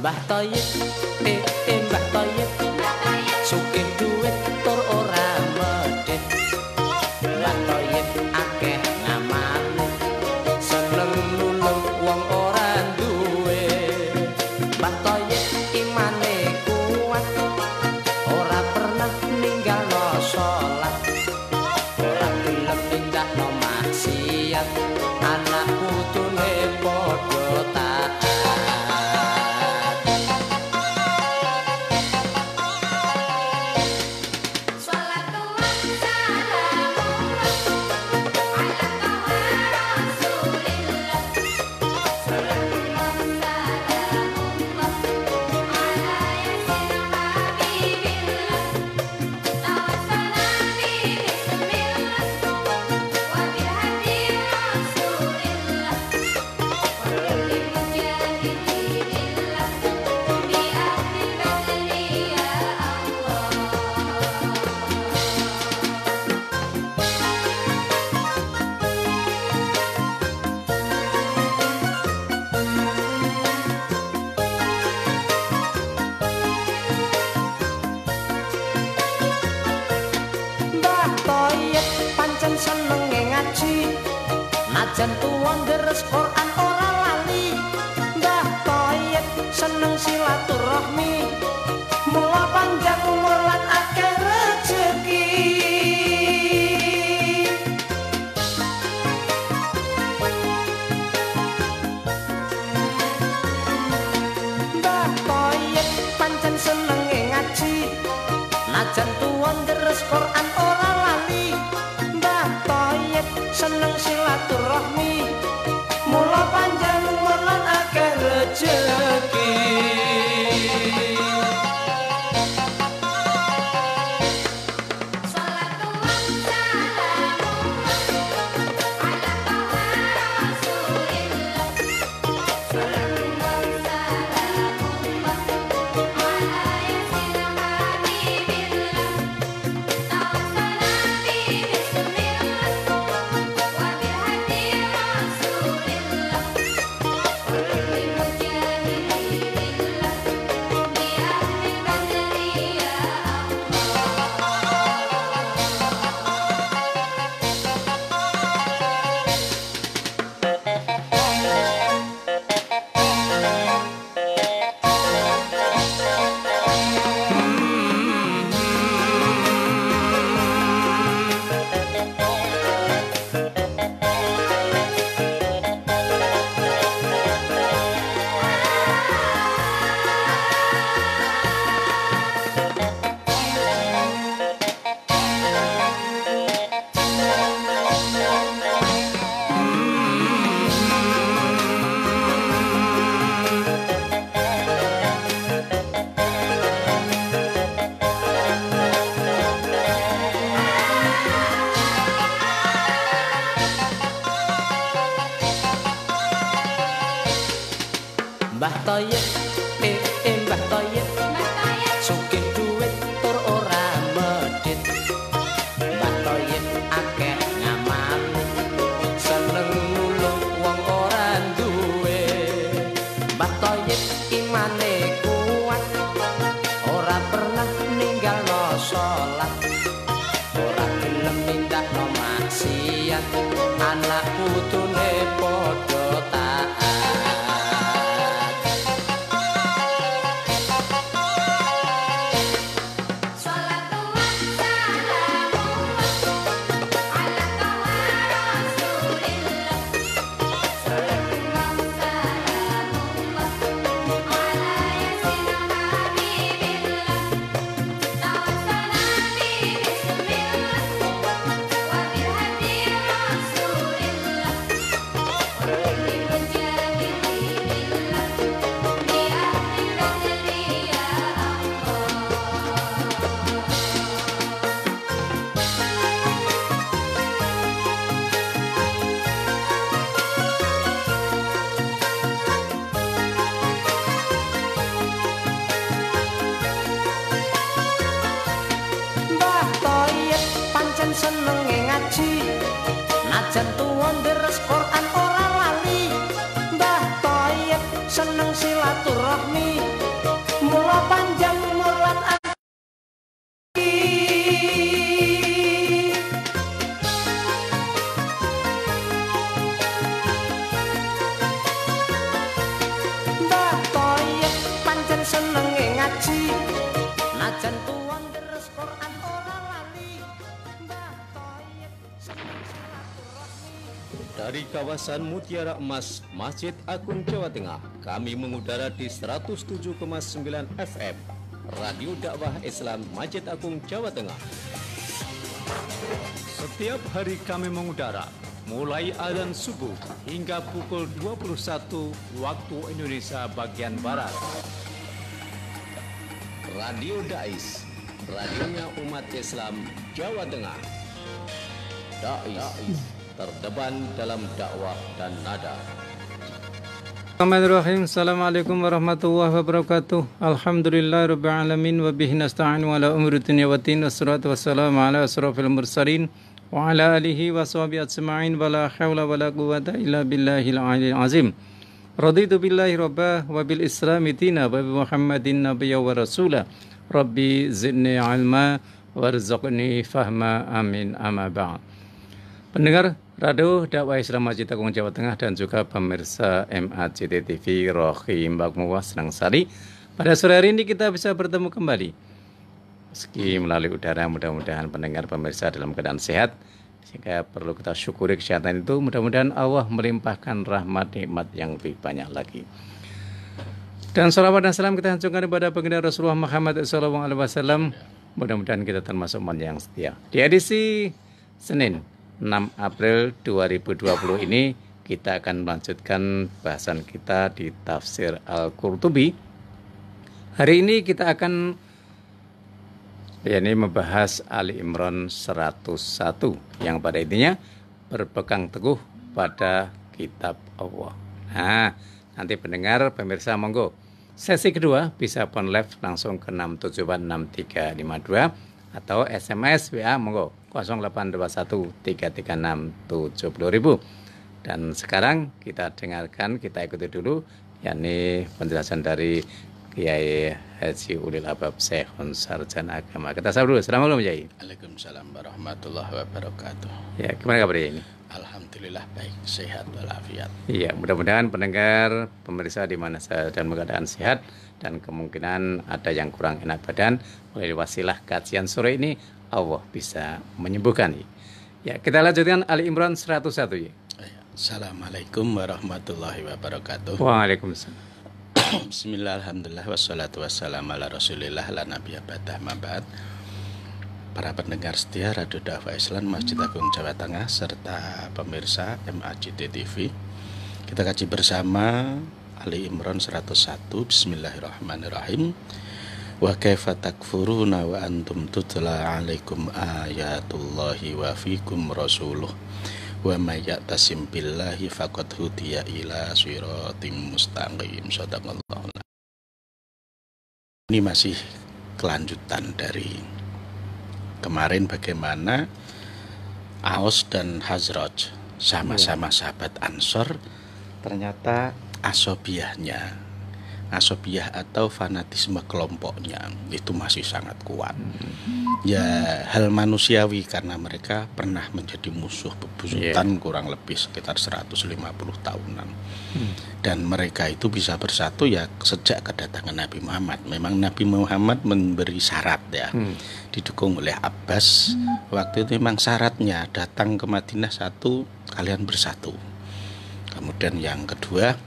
Mbah Toyib, Mbah Toyib, sugih duit tur ora medhit. Mbah Toyib akeh ngamale, seneng nulung wong ora duwe. Mbah Toyib imane kuat, ora pernah ninggalno salat, ora gelem nindakno maksiat, anak putune padha taat. Senenge ngaji, najan tuwa deres Quran ora lali. Mbah Toyib seneng silaturahmi, mula panjang umur lan akeh rejeki. Mbah Toyib pancen senenge ngaji, najan tuwa deres Quran ora lali. Seneng silaturahmi, mula panjang umur lan akeh rejeki. Mbah Toyib, Mbah Toyib, sugih duit tur ora medhit. Mbah Toyib akeh ngamale, seneng nulung wong ora duwe. Mbah Toyib imane kuat, ora pernah ninggalno salat, ora gelem nindakno maksiat, anak putune padha taat. Senenge ngaji, najan tuwa deres Quran ora lali. Mbah Toyib seneng silaturahmi, Dari kawasan Mutiara Emas, Masjid Agung Jawa Tengah, kami mengudara di 107,9 FM, Radio Dakwah Islam Masjid Agung Jawa Tengah. Setiap hari kami mengudara, mulai azan subuh hingga pukul 21 waktu Indonesia bagian Barat. Radio Dais, radionya umat Islam Jawa Tengah. Dais, terdepan dalam dakwah dan nada. Bismillahirrahmanirrahim. Assalamualaikum warahmatullahi wabarakatuh. Alhamdulillahirabbil alamin wa bihi nasta'inu ala umuri dunya waddin wassalatu wassalamu ala asrofil mursalin wa ala alihi wa sahbihi ajma'in wa la haula wa la quwwata illa billahil aliyyil azim. Raditu billahi rabbah wa bil islami dina wa bi Muhammadin nabiyya wa rasula. Rabbi zidni ilma warzuqni fahma, amin, amma ba'd. Pendengar Radio Dakwah Islam Masjid Agung Jawa Tengah dan juga pemirsa MACT TV Rohim Bakmuwah Senang Sari. Pada sore hari ini kita bisa bertemu kembali. Meski melalui udara, mudah-mudahan pendengar pemirsa dalam keadaan sehat. Sehingga perlu kita syukuri kesehatan itu. Mudah-mudahan Allah melimpahkan rahmat nikmat yang lebih banyak lagi. Dan salawat dan salam kita hancurkan kepada baginda Rasulullah Muhammad SAW. Mudah-mudahan kita termasuk umat yang setia. Di edisi Senin 6 April 2020 ini kita akan melanjutkan bahasan kita di Tafsir Al-Qurtubi. Hari ini kita akan membahas Ali Imran 101 yang pada intinya berpegang teguh pada kitab Allah. Nah, nanti pendengar pemirsa monggo sesi kedua bisa phone live langsung ke 6746352 atau SMS WA monggo 0821 336 70.000. Dan sekarang kita dengarkan, kita ikuti dulu yakni penjelasan dari Kiai Haji Ulil Albab Syekhun Sarjana Agama. Kita sapa dulu. Assalamualaikum Kiai. Waalaikumsalam warahmatullahi wabarakatuh. Ya, gimana kabarnya ini? Alhamdulillah baik, sehat walafiat. Iya, mudah-mudahan pendengar pemirsa di mana saja dan keadaan sehat dan kemungkinan ada yang kurang enak badan melalui wasilah kajian sore ini Allah bisa menyembuhkan. Ya, kita lanjutkan Ali Imran 101 ya. Assalamualaikum warahmatullahi wabarakatuh. Waalaikumsalam. Bismillah, alhamdulillah, wassalatu wassalamu ala rasulillah la nabiyya ba'dah ma ba'd. Para pendengar setia Radio Dakwah Islam Masjid Agung Jawa Tengah serta pemirsa MACT TV, kita kaji bersama Ali Imran 101. Bismillahirrahmanirrahim. Wa kaifa takfuruna wa antum tutla alaikum ayatullahi wa fikum rasuluh wa may ya'tasim billahi faqad hudiya ila siratim mustaqim. Shadaqallahu. Ini masih kelanjutan dari kemarin, bagaimana Aus dan Hazraj sama-sama sahabat Ansor, ternyata asobiyah atau fanatisme kelompoknya itu masih sangat kuat. Ya, hal manusiawi karena mereka pernah menjadi musuh bebusutan kurang lebih sekitar 150 tahunan. Dan mereka itu bisa bersatu ya sejak kedatangan Nabi Muhammad. Memang Nabi Muhammad memberi syarat ya, didukung oleh Abbas. Waktu itu memang syaratnya datang ke Madinah, satu, kalian bersatu. Kemudian yang kedua,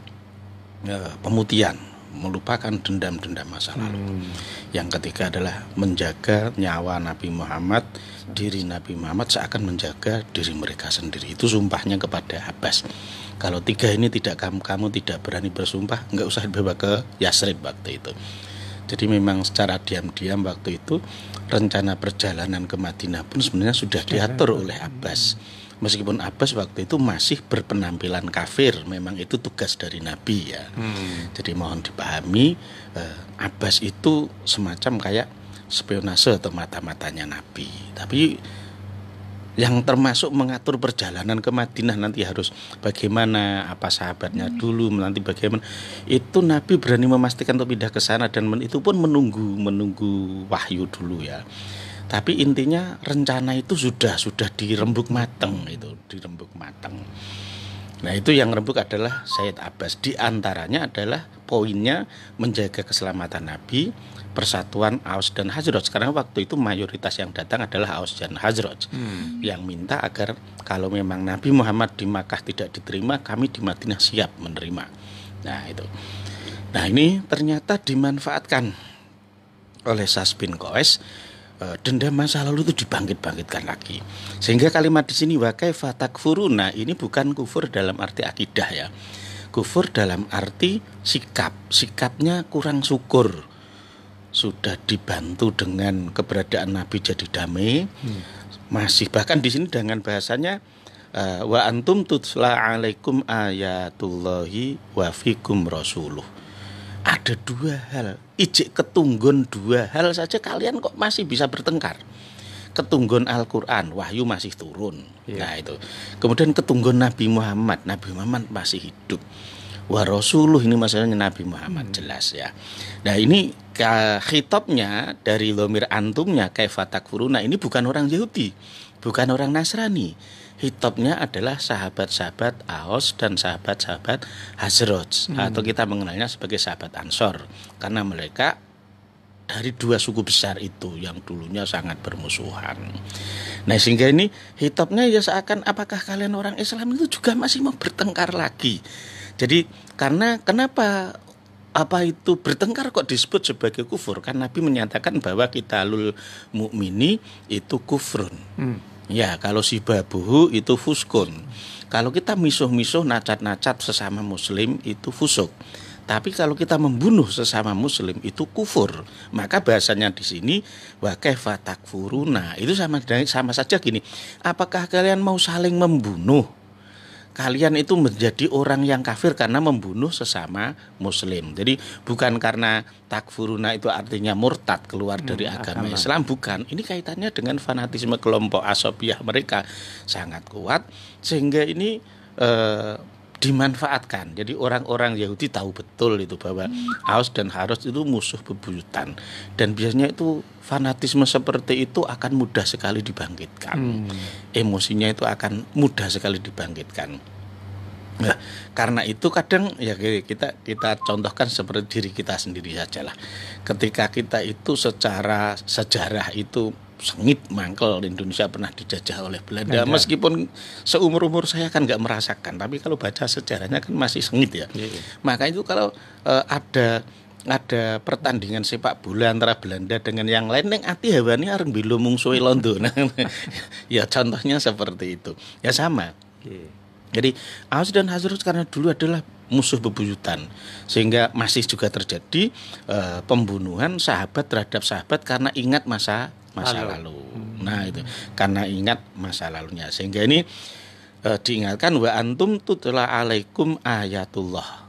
pemutihan, melupakan dendam-dendam masa lalu. Yang ketiga adalah menjaga nyawa Nabi Muhammad, diri Nabi Muhammad seakan menjaga diri mereka sendiri. Itu sumpahnya kepada Abbas. Kalau tiga ini kamu tidak berani bersumpah, nggak usah dibawa ke Yasrib waktu itu. Jadi memang secara diam-diam waktu itu rencana perjalanan ke Madinah pun sebenarnya sudah diatur oleh Abbas. Meskipun Abbas waktu itu masih berpenampilan kafir, memang itu tugas dari Nabi ya. Jadi mohon dipahami, Abbas itu semacam kayak spionase atau mata-matanya Nabi. Tapi yang termasuk mengatur perjalanan ke Madinah nanti harus bagaimana, apa sahabatnya dulu, nanti bagaimana, itu Nabi berani memastikan untuk pindah ke sana, dan itu pun menunggu wahyu dulu ya. Tapi intinya rencana itu sudah dirembuk matang. Nah itu yang rembuk adalah Sayyid Abbas. Di antaranya adalah poinnya menjaga keselamatan Nabi, persatuan Aus dan Khazraj. Karena waktu itu mayoritas yang datang adalah Aus dan Khazraj yang minta agar kalau memang Nabi Muhammad di Makkah tidak diterima, kami di Madinah siap menerima. Nah itu. Nah ini ternyata dimanfaatkan oleh Sa'd bin Qais. Dendam masa lalu itu dibangkit-bangkitkan lagi. Sehingga kalimat di sini wa kaifa takfuruna ini bukan kufur dalam arti akidah ya. Kufur dalam arti sikap. Sikapnya kurang syukur. Sudah dibantu dengan keberadaan Nabi jadi damai. Masih bahkan di sini dengan bahasanya wa antum tutla alaikum ayatullahi wa fikum rasuluh. Ada dua hal, ijik ketunggon dua hal saja kalian kok masih bisa bertengkar. Ketunggon Al-Quran, wahyu masih turun. Nah itu. Kemudian ketunggon Nabi Muhammad masih hidup. Wa rasuluh ini masalahnya Nabi Muhammad jelas ya. Nah ini khitabnya dari dhamir antumnya kaifa takfuruna ini bukan orang Yahudi, bukan orang Nasrani. Hitopnya adalah sahabat-sahabat Aus dan sahabat-sahabat Khazraj atau kita mengenalnya sebagai sahabat Ansor karena mereka dari dua suku besar itu yang dulunya sangat bermusuhan. Nah sehingga ini hitopnya ya seakan apakah kalian orang Islam itu juga masih mau bertengkar lagi. Jadi karena kenapa apa itu bertengkar kok disebut sebagai kufur? Kan Nabi menyatakan bahwa qitalul mukmini itu kufrun. Ya, kalau si babuhu itu fuskun. Kalau kita misuh-misuh, nacat-nacat sesama muslim itu fusuk. Tapi kalau kita membunuh sesama muslim itu kufur. Maka bahasanya di sini wa kaifa takfuruna. Itu sama saja gini. Apakah kalian mau saling membunuh? Kalian itu menjadi orang yang kafir karena membunuh sesama muslim. Jadi bukan karena takfuruna itu artinya murtad keluar dari agama Islam, bukan. Ini kaitannya dengan fanatisme kelompok Asobiyah mereka sangat kuat sehingga ini dimanfaatkan. Jadi orang-orang Yahudi tahu betul itu bahwa Aus dan Khazraj itu musuh bebuyutan dan biasanya itu fanatisme seperti itu akan mudah sekali dibangkitkan. Emosinya itu akan mudah sekali dibangkitkan. Nah, karena itu kadang ya kita contohkan seperti diri kita sendiri sajalah. Ketika kita itu secara sejarah itu sengit mangkel Indonesia pernah dijajah oleh Belanda. Meskipun seumur-umur saya kan nggak merasakan, tapi kalau baca sejarahnya kan masih sengit ya. Maka itu kalau ada pertandingan sepak bola antara Belanda dengan yang lain neng ati hawani areng bilo mungsuhe londo. Ya contohnya seperti itu. Ya sama. Jadi Aus dan Khazraj karena dulu adalah musuh bebuyutan sehingga masih juga terjadi pembunuhan sahabat terhadap sahabat karena ingat masa lalu. Nah itu karena ingat masa lalunya sehingga ini diingatkan wa antum tutla alaikum ayatullah.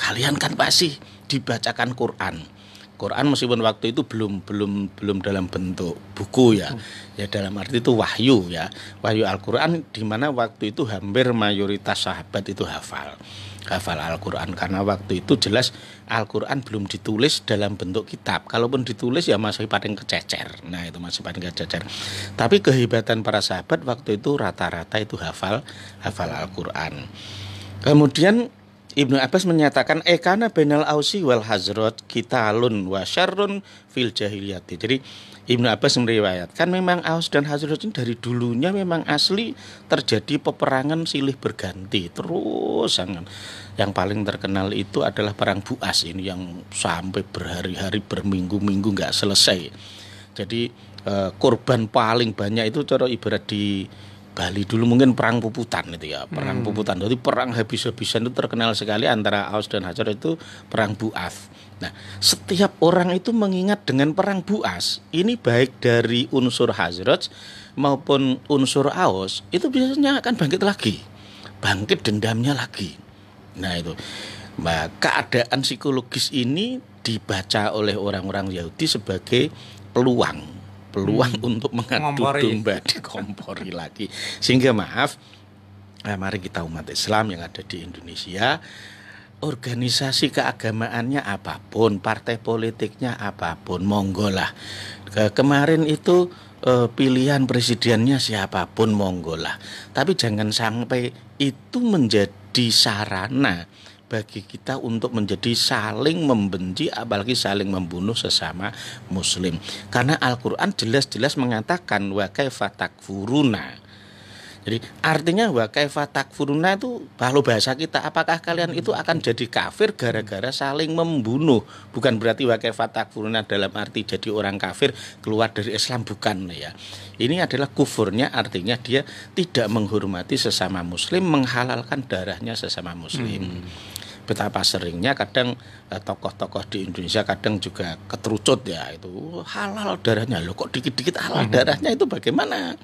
Kalian kan pasti dibacakan Quran meskipun waktu itu belum dalam bentuk buku ya. Ya dalam arti itu wahyu ya. Wahyu Al-Qur'an di mana waktu itu hampir mayoritas sahabat itu hafal Al-Qur'an karena waktu itu jelas Al-Qur'an belum ditulis dalam bentuk kitab. Kalaupun ditulis ya masih paling kececer. Nah, itu masih paling kececer. Tapi kehebatan para sahabat waktu itu rata-rata itu hafal Al-Qur'an. Kemudian Ibnu Abbas menyatakan kana bainal Ausi wal Khazraj qitalun wa syarrun fil jahiliyati. Jadi Ibnu Abbas meriwayatkan memang Aus dan Khazraj ini dari dulunya memang asli terjadi peperangan silih berganti terus sangat. Yang paling terkenal itu adalah perang Bu'as ini yang sampai berhari-hari berminggu-minggu enggak selesai. Jadi korban paling banyak itu cara ibarat di Bali dulu mungkin perang puputan itu ya, perang puputan. Jadi perang habis-habisan itu terkenal sekali antara Aus dan Khazraj itu perang Bu'as. Nah, setiap orang itu mengingat dengan perang Bu'as, ini baik dari unsur Khazraj maupun unsur Aus, itu biasanya akan bangkit lagi. Bangkit dendamnya lagi. Nah, itu. Nah, keadaan psikologis ini dibaca oleh orang-orang Yahudi sebagai peluang untuk mengadu domba, dikompori lagi. Sehingga mari kita umat Islam yang ada di Indonesia, organisasi keagamaannya apapun, partai politiknya apapun, monggo lah. Kemarin itu pilihan presidennya siapapun, monggo lah. Tapi jangan sampai itu menjadi sarana bagi kita untuk menjadi saling membenci, apalagi saling membunuh sesama muslim. Karena Al-Quran jelas-jelas mengatakan wa kaifa takfuruna. Jadi artinya wa kaifa takfuruna itu kalau bahasa kita, apakah kalian itu akan jadi kafir gara-gara saling membunuh. Bukan berarti wa kaifa takfuruna dalam arti jadi orang kafir keluar dari Islam, bukan ya. Ini adalah kufurnya, artinya dia tidak menghormati sesama muslim, menghalalkan darahnya sesama muslim. Betapa seringnya kadang tokoh-tokoh di Indonesia kadang juga keterucut ya, itu halal darahnya. Loh kok dikit-dikit halal darahnya, itu bagaimana?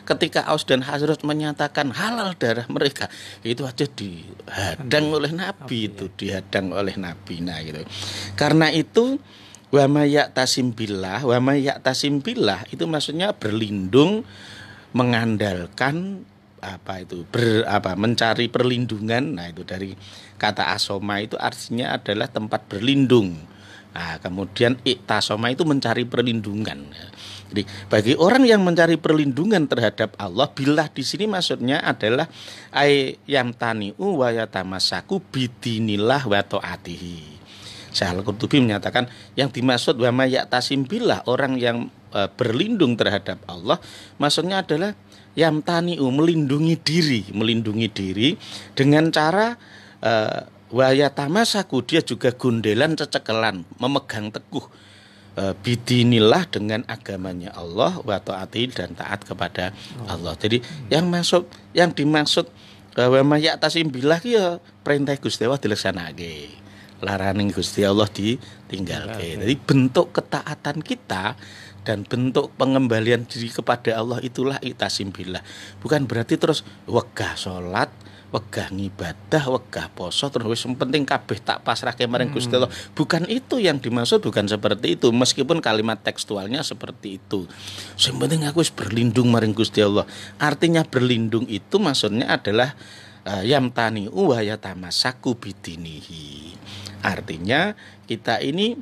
Ketika Aus dan Khazraj menyatakan halal darah mereka, itu aja dihadang oleh Nabi, itu dihadang oleh Nabi. Nah gitu. Karena itu wa may ya'tasim billah, wa may ya'tasim billah itu maksudnya berlindung, mengandalkan mencari perlindungan. Nah itu dari kata asoma itu artinya adalah tempat berlindung. Nah, kemudian iktasoma itu mencari perlindungan. Jadi bagi orang yang mencari perlindungan terhadap Allah, billah di sini maksudnya adalah yamtani'u wa yatamasaku bidinillah wa ta'atihi. Syekh Al-Qurtubi menyatakan yang dimaksud wa may ya'tasim billah, orang yang berlindung terhadap Allah, maksudnya adalah yamtani'u, melindungi diri dengan cara wayatamasaku, dia juga gundelan cecekelan, memegang teguh bidinillah, dengan agamanya Allah, wa taati, dan taat kepada Allah. Jadi yang dimaksud wa may ya'tasim billah ya perintah Gusti Allah dilaksanake, laraning Gusti Allah ditinggalke. Jadi bentuk ketaatan kita dan bentuk pengembalian diri kepada Allah itulah i'tasim billah. Bukan berarti terus wegah salat, wegah ngibadah, wegah poso, terus wis penting kabeh tak pasrahke maring Gusti Allah. Bukan itu yang dimaksud, bukan seperti itu. Meskipun kalimat tekstualnya seperti itu. Sing penting aku wis berlindung maring Gusti Allah. Artinya berlindung itu maksudnya adalah yamtani'u wa yatamasaku bidinihi. Artinya kita ini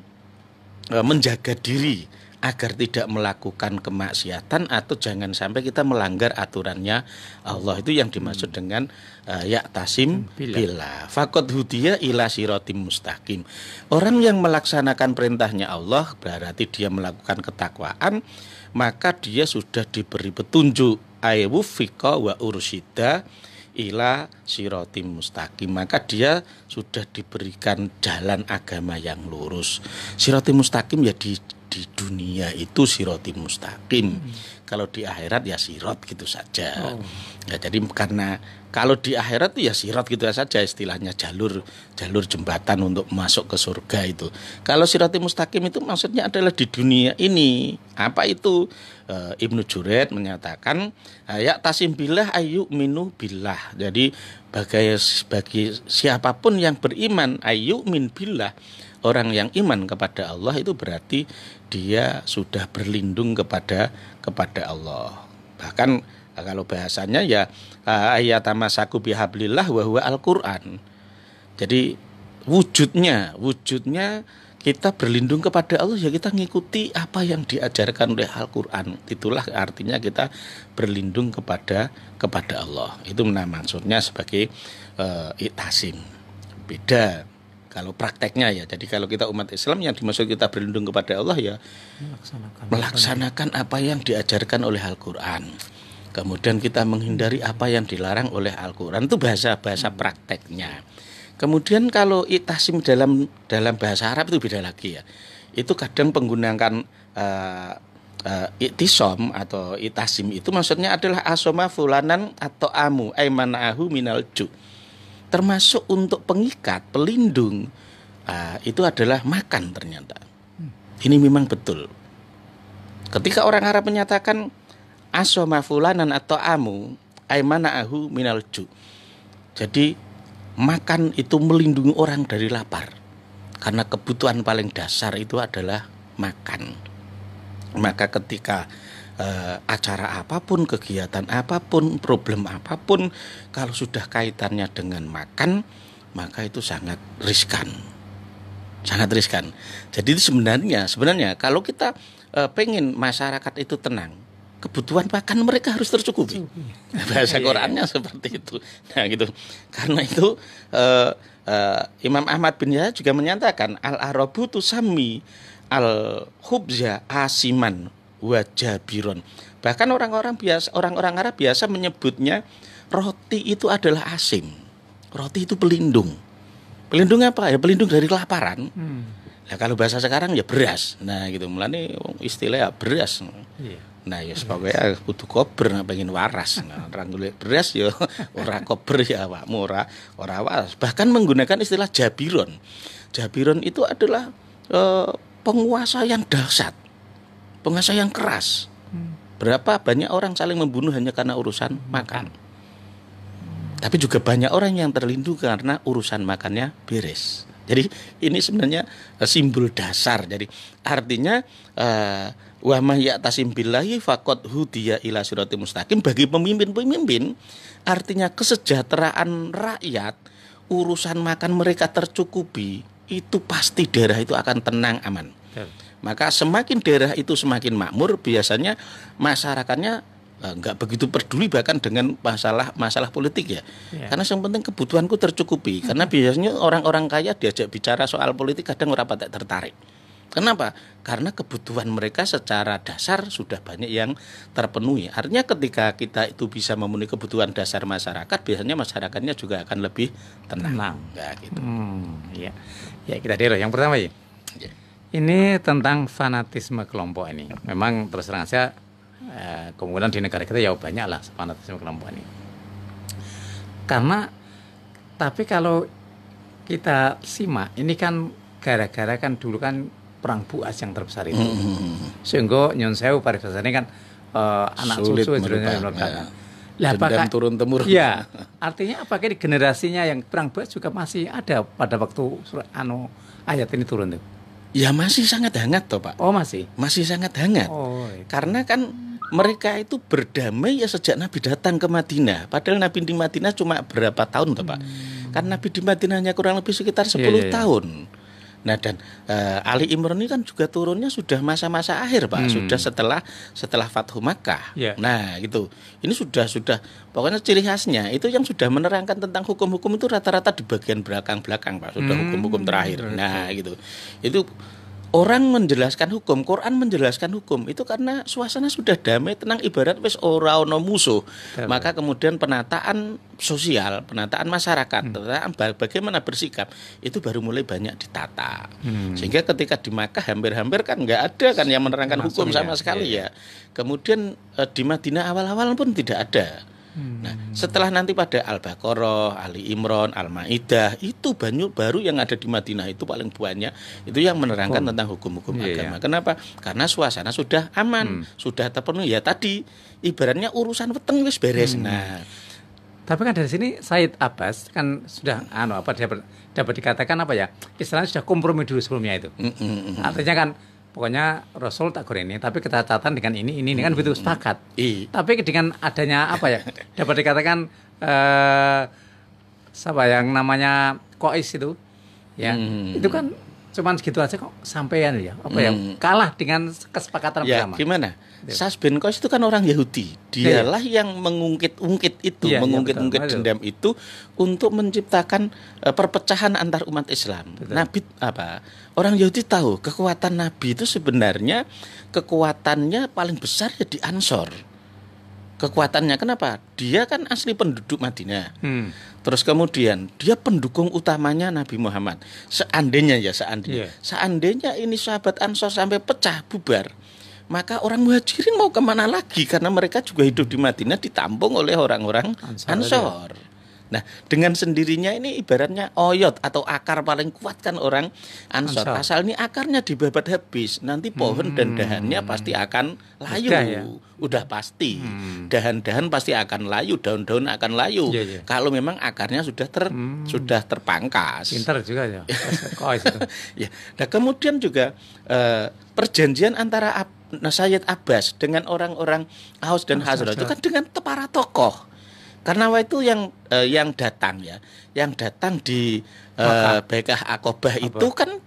menjaga diri agar tidak melakukan kemaksiatan atau jangan sampai kita melanggar aturannya Allah. Itu yang dimaksud dengan ya'tasim billah. Faqad hudiya ila siratim mustaqim. Orang yang melaksanakan perintahnya Allah berarti dia melakukan ketakwaan, maka dia sudah diberi petunjuk, aywufiqa wa ursyida ila siratim mustaqim, maka dia sudah diberikan jalan agama yang lurus. Siratim mustaqim ya di dunia itu siratim mustaqim. Kalau di akhirat ya sirat gitu saja. Ya, jadi karena kalau di akhirat ya sirat gitu saja, istilahnya jalur jembatan untuk masuk ke surga itu. Kalau siratim mustaqim itu maksudnya adalah di dunia ini. Apa itu? Ibnu Jurayd menyatakan ya'tasim billah ayyuminu billah. Jadi bagi siapapun yang beriman ayyumin billah, orang yang iman kepada Allah itu berarti dia sudah berlindung kepada Allah. Bahkan kalau bahasanya ya ayatamasaku bihablillah wa huwa Al-Qur'an. Jadi wujudnya kita berlindung kepada Allah ya kita ngikuti apa yang diajarkan oleh Al-Qur'an. Itulah artinya kita berlindung kepada Allah. Itu maksudnya sebagai i'tasim. Beda kalau prakteknya ya. Jadi kalau kita umat Islam yang dimaksud kita berlindung kepada Allah ya melaksanakan apa yang diajarkan oleh Al-Qur'an. Kemudian kita menghindari apa yang dilarang oleh Al-Qur'an. Itu bahasa prakteknya. Kemudian kalau i'tasim dalam bahasa Arab itu beda lagi ya. Itu kadang menggunakan i'tisom atau i'tasim itu maksudnya adalah asoma fulanan atau amu aimanahu minal ju. Termasuk untuk pengikat, pelindung, itu adalah makan ternyata. Ini memang betul. Ketika orang Arab menyatakan asoma fulanan atau amu aimanahu minal ju. Jadi makan itu melindungi orang dari lapar. Karena kebutuhan paling dasar itu adalah makan. Maka ketika acara apapun, kegiatan apapun, problem apapun, kalau sudah kaitannya dengan makan, maka itu sangat riskan. Jadi itu sebenarnya kalau kita pengen masyarakat itu tenang, kebutuhan makan mereka harus tercukupi. Bahasa Qurannya seperti itu. Nah gitu. Karena itu Imam Ahmad bin Yahya juga menyatakan al-arabu tusammi al-khubza asiman wa jabiron. Bahkan orang-orang Arab biasa menyebutnya roti itu adalah asim. Roti itu pelindung. Pelindung apa? Ya pelindung dari kelaparan. Nah, kalau bahasa sekarang ya beras. Nah gitu. Mulane istilahnya beras. Nah ya pokoknya kudu kober pengen waras. Nah, orang golek beras ya ora kober ya awakmu ora waras. Bahkan menggunakan istilah jabiron. Jabiron itu adalah penguasa yang dahsyat. Penguasa yang keras. Berapa banyak orang saling membunuh hanya karena urusan makan. Tapi juga banyak orang yang terlindungi karena urusan makannya beres. Jadi ini sebenarnya simbol dasar. Jadi artinya wa may ya'tasim billahi faqad hudiya ila siratal mustaqim. Bagi pemimpin-pemimpin artinya kesejahteraan rakyat, urusan makan mereka tercukupi, itu pasti daerah itu akan tenang aman. Maka semakin daerah itu semakin makmur, biasanya masyarakatnya nggak begitu peduli bahkan dengan masalah politik ya. Karena yang penting kebutuhanku tercukupi. Karena biasanya orang-orang kaya diajak bicara soal politik kadang ora patek tertarik. Kenapa? Karena kebutuhan mereka secara dasar sudah banyak yang terpenuhi. Artinya ketika kita itu bisa memenuhi kebutuhan dasar masyarakat, biasanya masyarakatnya juga akan lebih tenang. Ya, gitu. Ya. Ya kita dero. Yang pertama ya. Ini tentang fanatisme kelompok ini. Memang terus terang saja kemudian di negara kita ya banyak lah fanatisme kelompok ini. Karena tapi kalau kita simak ini kan gara-gara kan dulu kan perang Buas yang terbesar itu. Sehingga Nyon Sewu pariwisata ini kan anak sulit susu melupakan. Lah apakah turun temurun. Ya, artinya apakah di generasinya yang perang Buas juga masih ada pada waktu ayat ini turun tuh? Ya masih sangat hangat toh Pak. Oh masih? Masih sangat hangat. Karena kan mereka itu berdamai ya sejak Nabi datang ke Madinah. Padahal Nabi di Madinah cuma berapa tahun toh Pak? Karena Nabi di Madinah hanya kurang lebih sekitar 10 tahun. Nah dan Ali Imran ini kan juga turunnya sudah masa-masa akhir Pak, sudah setelah Fathu Makkah. Nah gitu, ini sudah pokoknya ciri khasnya itu yang sudah menerangkan tentang hukum-hukum itu rata-rata di bagian belakang Pak, sudah hukum-hukum terakhir. Nah gitu, itu orang menjelaskan hukum, Quran menjelaskan hukum itu karena suasana sudah damai, tenang, ibarat wis ora ono musuh. Maka kemudian penataan sosial, penataan masyarakat, penataan bagaimana bersikap itu baru mulai banyak ditata. Sehingga ketika di Makkah hampir-hampir kan nggak ada kan yang menerangkan hukum sama sekali ya. Kemudian di Madinah awal-awal pun tidak ada. Nah, setelah nanti pada Al-Baqarah, Ali Imran, Al-Maidah itu baru yang ada di Madinah itu paling banyak itu yang menerangkan tentang hukum-hukum agama. Kenapa? Karena suasana sudah aman, sudah terpenuhi. Ya tadi ibaratnya urusan weteng wis beres. Nah, tapi kan dari sini Said Abbas kan sudah dapat dikatakan apa ya? Istilahnya sudah kompromi dulu sebelumnya itu. Artinya kan pokoknya Rasul tak ini, tapi ketataatan dengan ini kan begitu sepakat. Tapi dengan adanya apa ya, dapat dikatakan siapa yang namanya Qais itu, ya itu kan cuman segitu aja kok sampean ya, kalah dengan kesepakatan bersama. Gimana? Sa'd bin Qais itu kan orang Yahudi. Dialah yang mengungkit-ungkit itu, mengungkit-ungkit dendam itu untuk menciptakan perpecahan antar umat Islam. Nabi orang Yahudi tahu kekuatan Nabi itu sebenarnya kekuatannya paling besar ya di Ansor. Kekuatannya kenapa? Dia kan asli penduduk Madinah. Terus kemudian dia pendukung utamanya Nabi Muhammad. Seandainya ini sahabat Ansor sampai pecah bubar, maka orang Muhajirin mau kemana lagi? Karena mereka juga hidup di Madinah ditampung oleh orang-orang Ansor. Nah, dengan sendirinya ini ibaratnya oyot atau akar paling kuat kan orang Ansor. Asal ini akarnya dibabat habis, nanti pohon dan dahannya pasti akan layu. Udah pasti. Dahan-dahan pasti akan layu, daun-daun akan layu. Kalau memang akarnya sudah terpangkas. Pintar juga ya. Ya. Nah, kemudian juga perjanjian antara Sayyid Abbas dengan orang-orang Aus dan Khazraj itu kan dengan para tokoh. Karena itu yang datang di Bai'ah Aqabah itu kan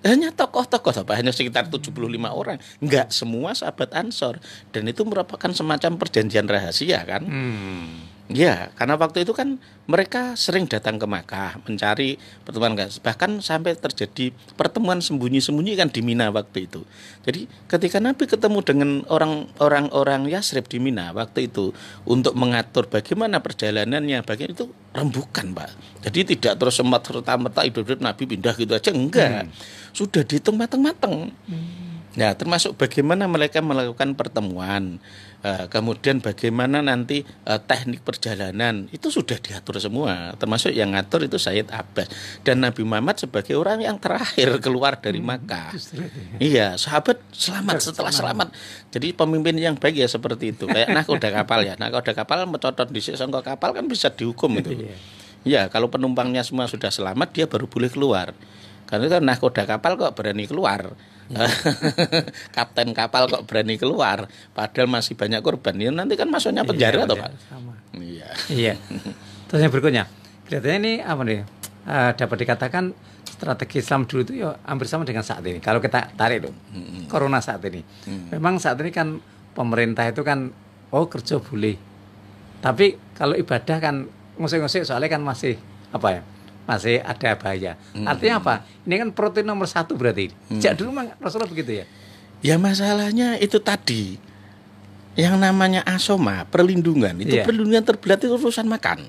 hanya tokoh-tokoh, hanya sekitar 75 orang, enggak semua sahabat Ansor, dan itu merupakan semacam perjanjian rahasia kan. Ya, karena waktu itu kan mereka sering datang ke Makkah mencari pertemuan, bahkan sampai terjadi pertemuan sembunyi-sembunyi kan di Mina waktu itu. Jadi ketika Nabi ketemu dengan orang-orang Yasrib di Mina waktu itu untuk mengatur bagaimana perjalanannya, bagian itu rembukan, Pak. Jadi tidak terus serta-merta hidup Nabi pindah gitu aja, enggak. Sudah dihitung matang-matang. Nah, termasuk bagaimana mereka melakukan pertemuan, kemudian bagaimana nanti teknik perjalanan, itu sudah diatur semua. Termasuk yang ngatur itu Sayyid Abbas. Dan Nabi Muhammad sebagai orang yang terakhir keluar dari Makkah. Iya, sahabat selamat setelah selamat. Jadi pemimpin yang baik ya seperti itu. Kayak nahkoda kapal ya. Nahkoda kapal mencodot di songkok kapal kan bisa dihukum itu. Iya, kalau penumpangnya semua sudah selamat, dia baru boleh keluar. Karena itu nahkoda kapal kok berani keluar. Kapten kapal kok berani keluar padahal masih banyak korban, ya nanti kan masuknya penjara atau Pak? Iya. Terus yang berikutnya, kelihatannya ini apa nih? Dapat dikatakan strategi Islam dulu itu ya hampir sama dengan saat ini. Kalau kita tarik Corona saat ini, memang saat ini kan pemerintah itu kan kerja boleh, tapi kalau ibadah kan ngusik-ngusik soalnya kan masih apa ya? Masih ada bahaya. Artinya apa? Ini kan protein nomor 1 berarti. Sejak dulu memang Rasulullah begitu ya? Ya masalahnya itu tadi. Yang namanya asoma, perlindungan. Itu perlindungan terberat itu urusan makan.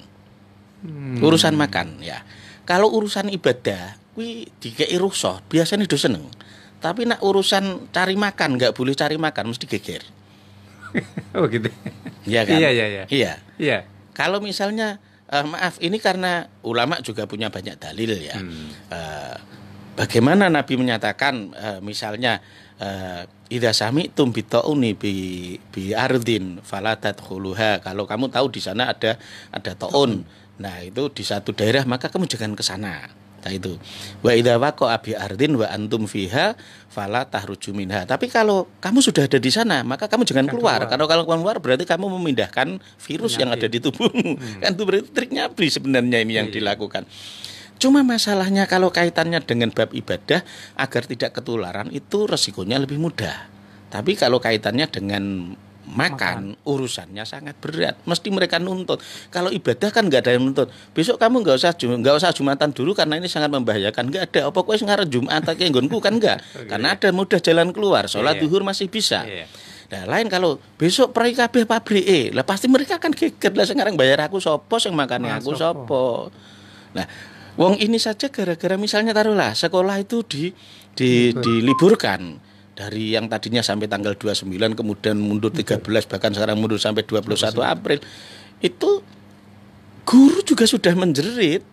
Urusan makan ya. Kalau urusan ibadah, kuwi dikei rusuh, biasanya do seneng. Tapi nak urusan cari makan, enggak boleh cari makan, mesti geger. Oh gitu. Iya kan? Iya. Kalau misalnya maaf, ini karena ulama juga punya banyak dalil ya. Bagaimana Nabi menyatakan misalnya idza sami'tum bitauni bi ardin fala tadkhuluha. Kalau kamu tahu di sana ada taun. Nah, itu di satu daerah maka kamu jangan ke sana. Nah itu. Wa idza waqa'a bi ardin wa antum fiha fala tahruju minha. Tapi kalau kamu sudah ada di sana, maka kamu jangan keluar. Kalau keluar berarti kamu memindahkan virus yang ada di tubuhmu. Kan itu berarti trik Nabi sebenarnya ini yang dilakukan. Cuma masalahnya kalau kaitannya dengan bab ibadah agar tidak ketularan itu resikonya lebih mudah. Tapi kalau kaitannya dengan makan urusannya sangat berat, mesti mereka nuntut. Kalau ibadah kan nggak ada yang nuntut. Besok kamu nggak usah Jumatan dulu karena ini sangat membahayakan. Nggak ada. Apa kowe ngarep Jumat kayak nggonku kan enggak. Karena ada mudah jalan keluar. Sholat zuhur masih bisa. Nah, lain kalau besok prai kabeh pabrike, lah pasti mereka akan geger. Lah sekarang bayar aku sopo, sing makane aku sopo. Nah, wong ini saja gara-gara misalnya taruhlah sekolah itu diliburkan. Dari yang tadinya sampai tanggal 29 kemudian mundur 13 bahkan sekarang mundur sampai 21 April. Itu guru juga sudah menjerit.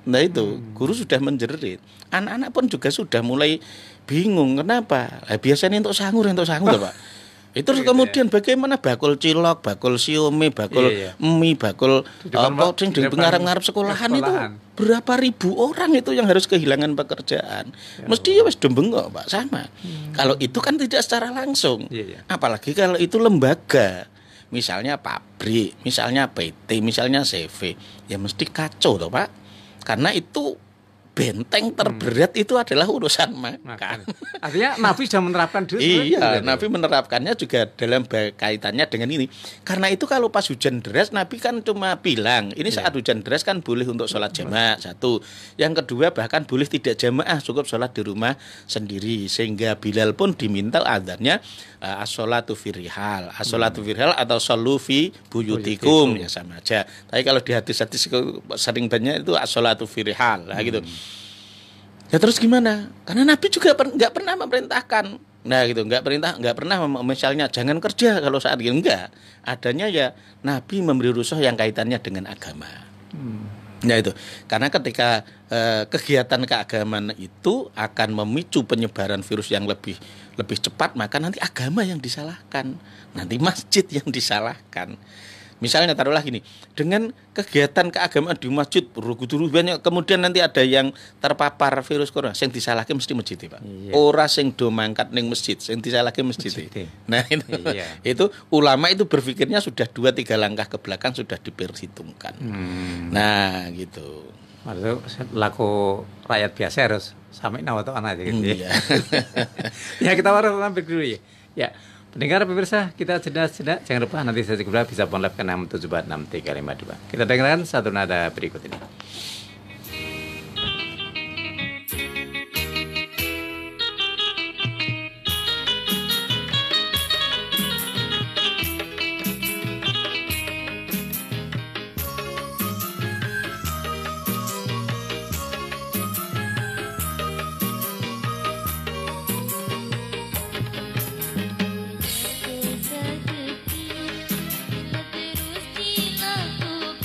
Nah itu, guru sudah menjerit. Anak-anak pun juga sudah mulai bingung kenapa? Biasanya untuk sahur Pak. Itu kemudian bagaimana bakul cilok, bakul siome, bakul mie, bakul apa sing di ngarep-ngarep sekolahan itu berapa ribu orang itu yang harus kehilangan pekerjaan. Mesti ya wis bengok Pak sama. Kalau itu kan tidak secara langsung. Apalagi kalau itu lembaga. Misalnya pabrik, misalnya PT, misalnya CV, ya mesti kacau toh Pak. Karena itu benteng terberat itu adalah urusan makan. Artinya Nabi sudah menerapkan dulu. Iya, Nabi menerapkannya juga dalam kaitannya dengan ini. Karena itu kalau pas hujan deras Nabi kan cuma bilang, ini saat hujan deras kan boleh untuk sholat jamaah satu. Yang kedua bahkan boleh tidak jamaah, cukup sholat di rumah sendiri. Sehingga Bilal pun diminta adzannya as-sholatu firihal. As-sholatu firihal atau shollu fi buyutikum ya sama aja. Tapi kalau di hadis-hadis sering banyak itu as-sholatu firihal lah gitu. Ya terus gimana? Karena Nabi juga nggak pernah memerintahkan. Nah gitu, nggak pernah misalnya jangan kerja kalau saat ini enggak. Adanya ya Nabi memberi rusuh yang kaitannya dengan agama. Nah itu, karena ketika kegiatan keagamaan itu akan memicu penyebaran virus yang lebih cepat, maka nanti agama yang disalahkan, nanti masjid yang disalahkan. Misalnya taruhlah gini, dengan kegiatan keagamaan di masjid berguru banyak, kemudian nanti ada yang terpapar virus corona, sing disalahke mesti masjid, Pak. Ora sing do mangkat ning masjid, sing disalahke masjid. Nah, itu ulama itu berpikirnya sudah 2-3 langkah ke belakang sudah diperhitungkan. Nah, gitu. Maksudnya laku rakyat biasa harus sampai nawatoan aja gitu ya. Iya. Ya kita harus mampir dulu ya. Ya, pendengar pemirsa, kita jeda. Jangan lupa nanti saya segera bisa phone live ke 6746352. Kita dengarkan satu nada berikut ini. Terus dilakukan,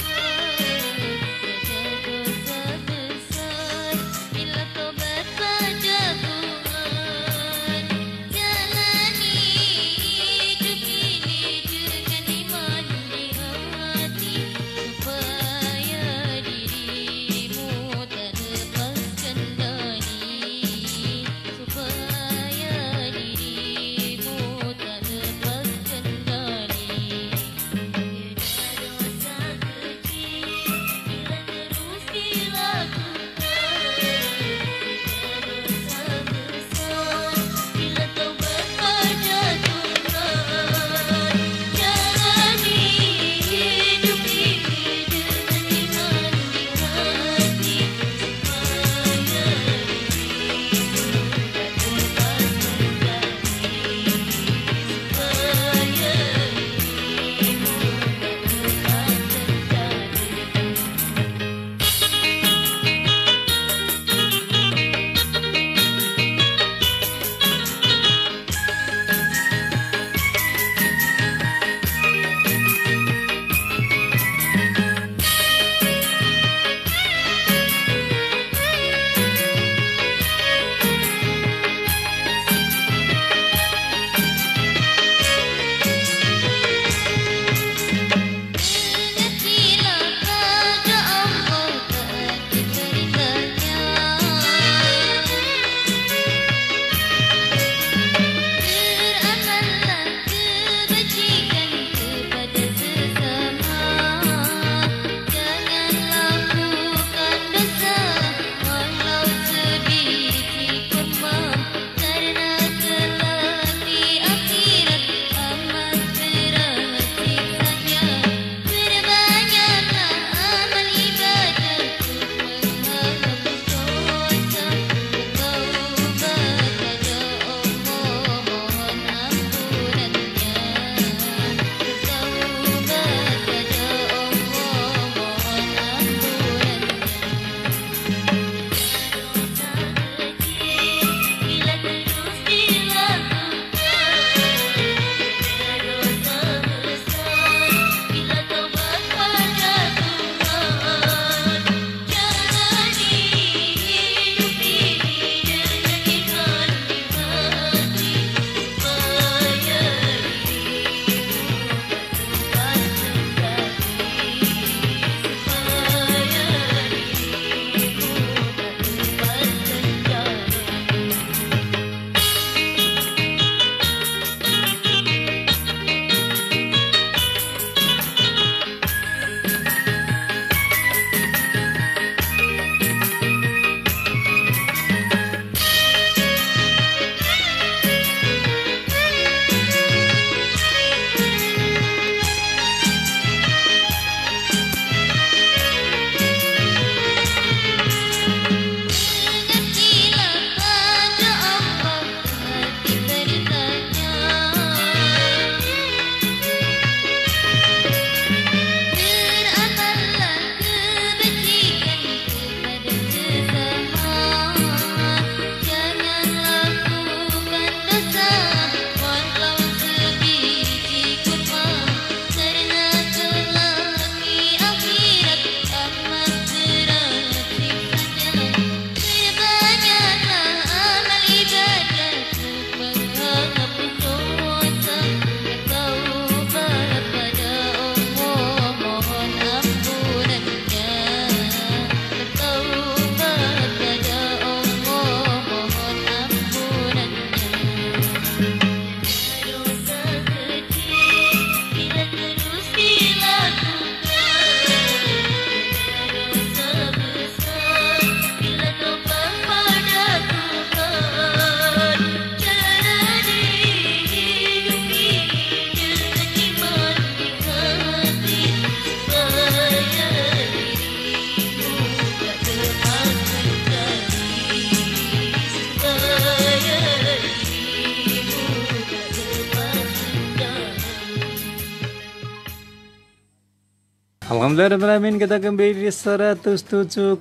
Alhamdulillah, kita kembali di 107,9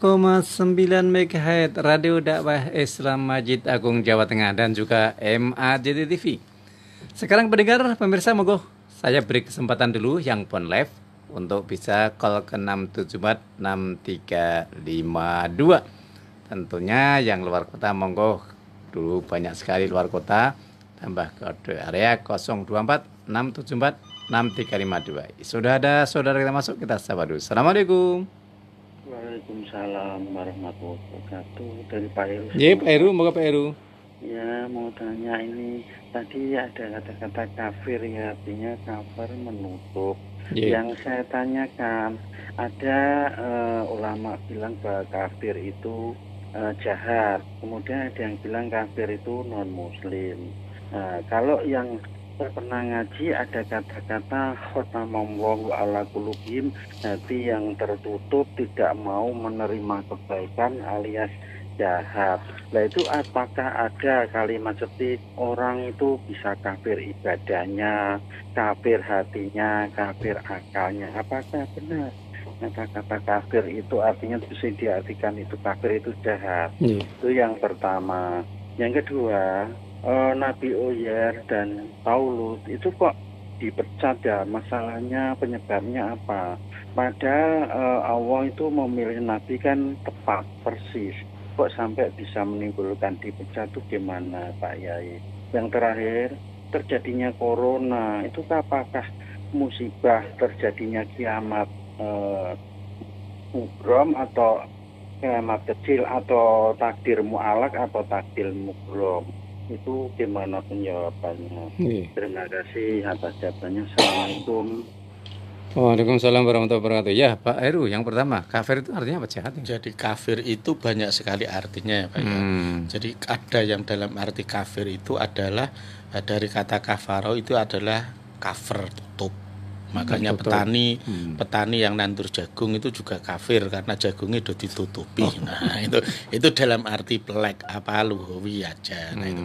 MHz Radio Dakwah Islam Masjid Agung Jawa Tengah dan juga MAJT TV. Sekarang pendengar, pemirsa, monggo saya beri kesempatan dulu yang phone live untuk bisa call ke 6746352. Tentunya yang luar kota monggo dulu, banyak sekali luar kota, tambah kode area 024 674 6352. Sudah ada saudara kita masuk, kita sapa dulu. Assalamualaikum. Waalaikumsalam warahmatullahi wabarakatuh. Dari Pak Heru. Ya, Pak Heru, moga Pak Heru. Ya, mau tanya ini, tadi ada kata-kata kafir ya, artinya kafir menutup. Yang saya tanyakan, ada ulama bilang bahwa kafir itu jahat. Kemudian ada yang bilang kafir itu non-muslim. Kalau yang saya pernah ngaji ada kata-kata khotamallahu ala qulubihim, hati yang tertutup tidak mau menerima kebaikan alias jahat. Nah itu apakah ada kalimat seperti orang itu bisa kafir ibadahnya, kafir hatinya, kafir akalnya? Apakah benar kata-kata kafir itu artinya bisa diartikan itu kafir itu jahat? Itu yang pertama. Yang kedua, Nabi Uyair dan Paulus itu kok dipecat ya, masalahnya penyebabnya apa? Padahal Allah itu memilih Nabi kan tepat, persis. Kok sampai bisa menimbulkan dipecat itu gimana Pak Yai? Yang terakhir, terjadinya corona itu apakah musibah terjadinya kiamat mugrom atau kiamat kecil atau takdir mu'alak atau takdir mugrom? Itu gimana penjawabannya? Terima kasih atas jawabannya. Assalamualaikum. Waalaikumsalam warahmatullahi wabarakatuh. Ya, Pak Heru, yang pertama, kafir itu artinya apa? Jahat. Jadi kafir itu banyak sekali artinya ya Pak. Jadi ada yang dalam arti kafir itu adalah dari kata kafaro itu adalah cover, tutup. Makanya petani yang nandur jagung itu juga kafir karena jagungnya sudah ditutupi. Nah, itu dalam arti pelek apa luhwi aja. Nah, itu.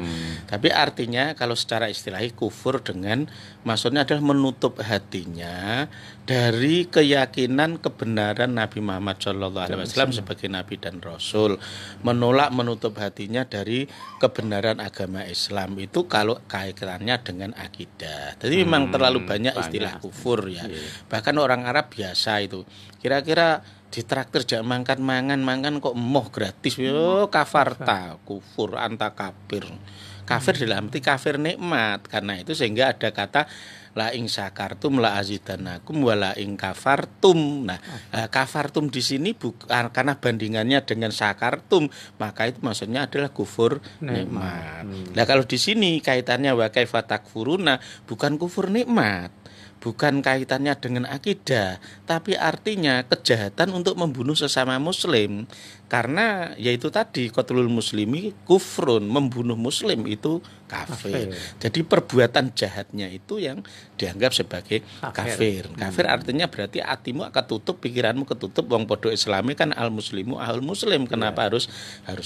Tapi artinya kalau secara istilahi kufur dengan maksudnya adalah menutup hatinya dari keyakinan kebenaran Nabi Muhammad SAW sebagai Nabi dan Rasul, menolak menutup hatinya dari kebenaran agama Islam. Itu kalau kaitannya dengan akidah. Jadi memang terlalu banyak istilah kufur ya. Bahkan orang Arab biasa itu. Kira-kira ditraktir jak mangan kok emoh gratis. Yo kafarta, kufur, anta kafir. Kafir dalam arti kafir nikmat. Karena itu sehingga ada kata la ing syakartum la azidanakum wa la ing kafartum. Nah, kafartum di sini bukan karena bandingannya dengan syakartum, maka itu maksudnya adalah kufur nikmat. Nah, kalau di sini kaitannya wa kaifa takfuruna bukan kufur nikmat. Bukan kaitannya dengan akidah, tapi artinya kejahatan untuk membunuh sesama muslim. Karena yaitu tadi qatlul muslimi kufrun, membunuh muslim itu kafir. Jadi perbuatan jahatnya itu yang dianggap sebagai kafir. Kafir artinya berarti hatimu akan tutup, pikiranmu ketutup, wong podo islami kan al muslimu ahul muslim, kenapa harus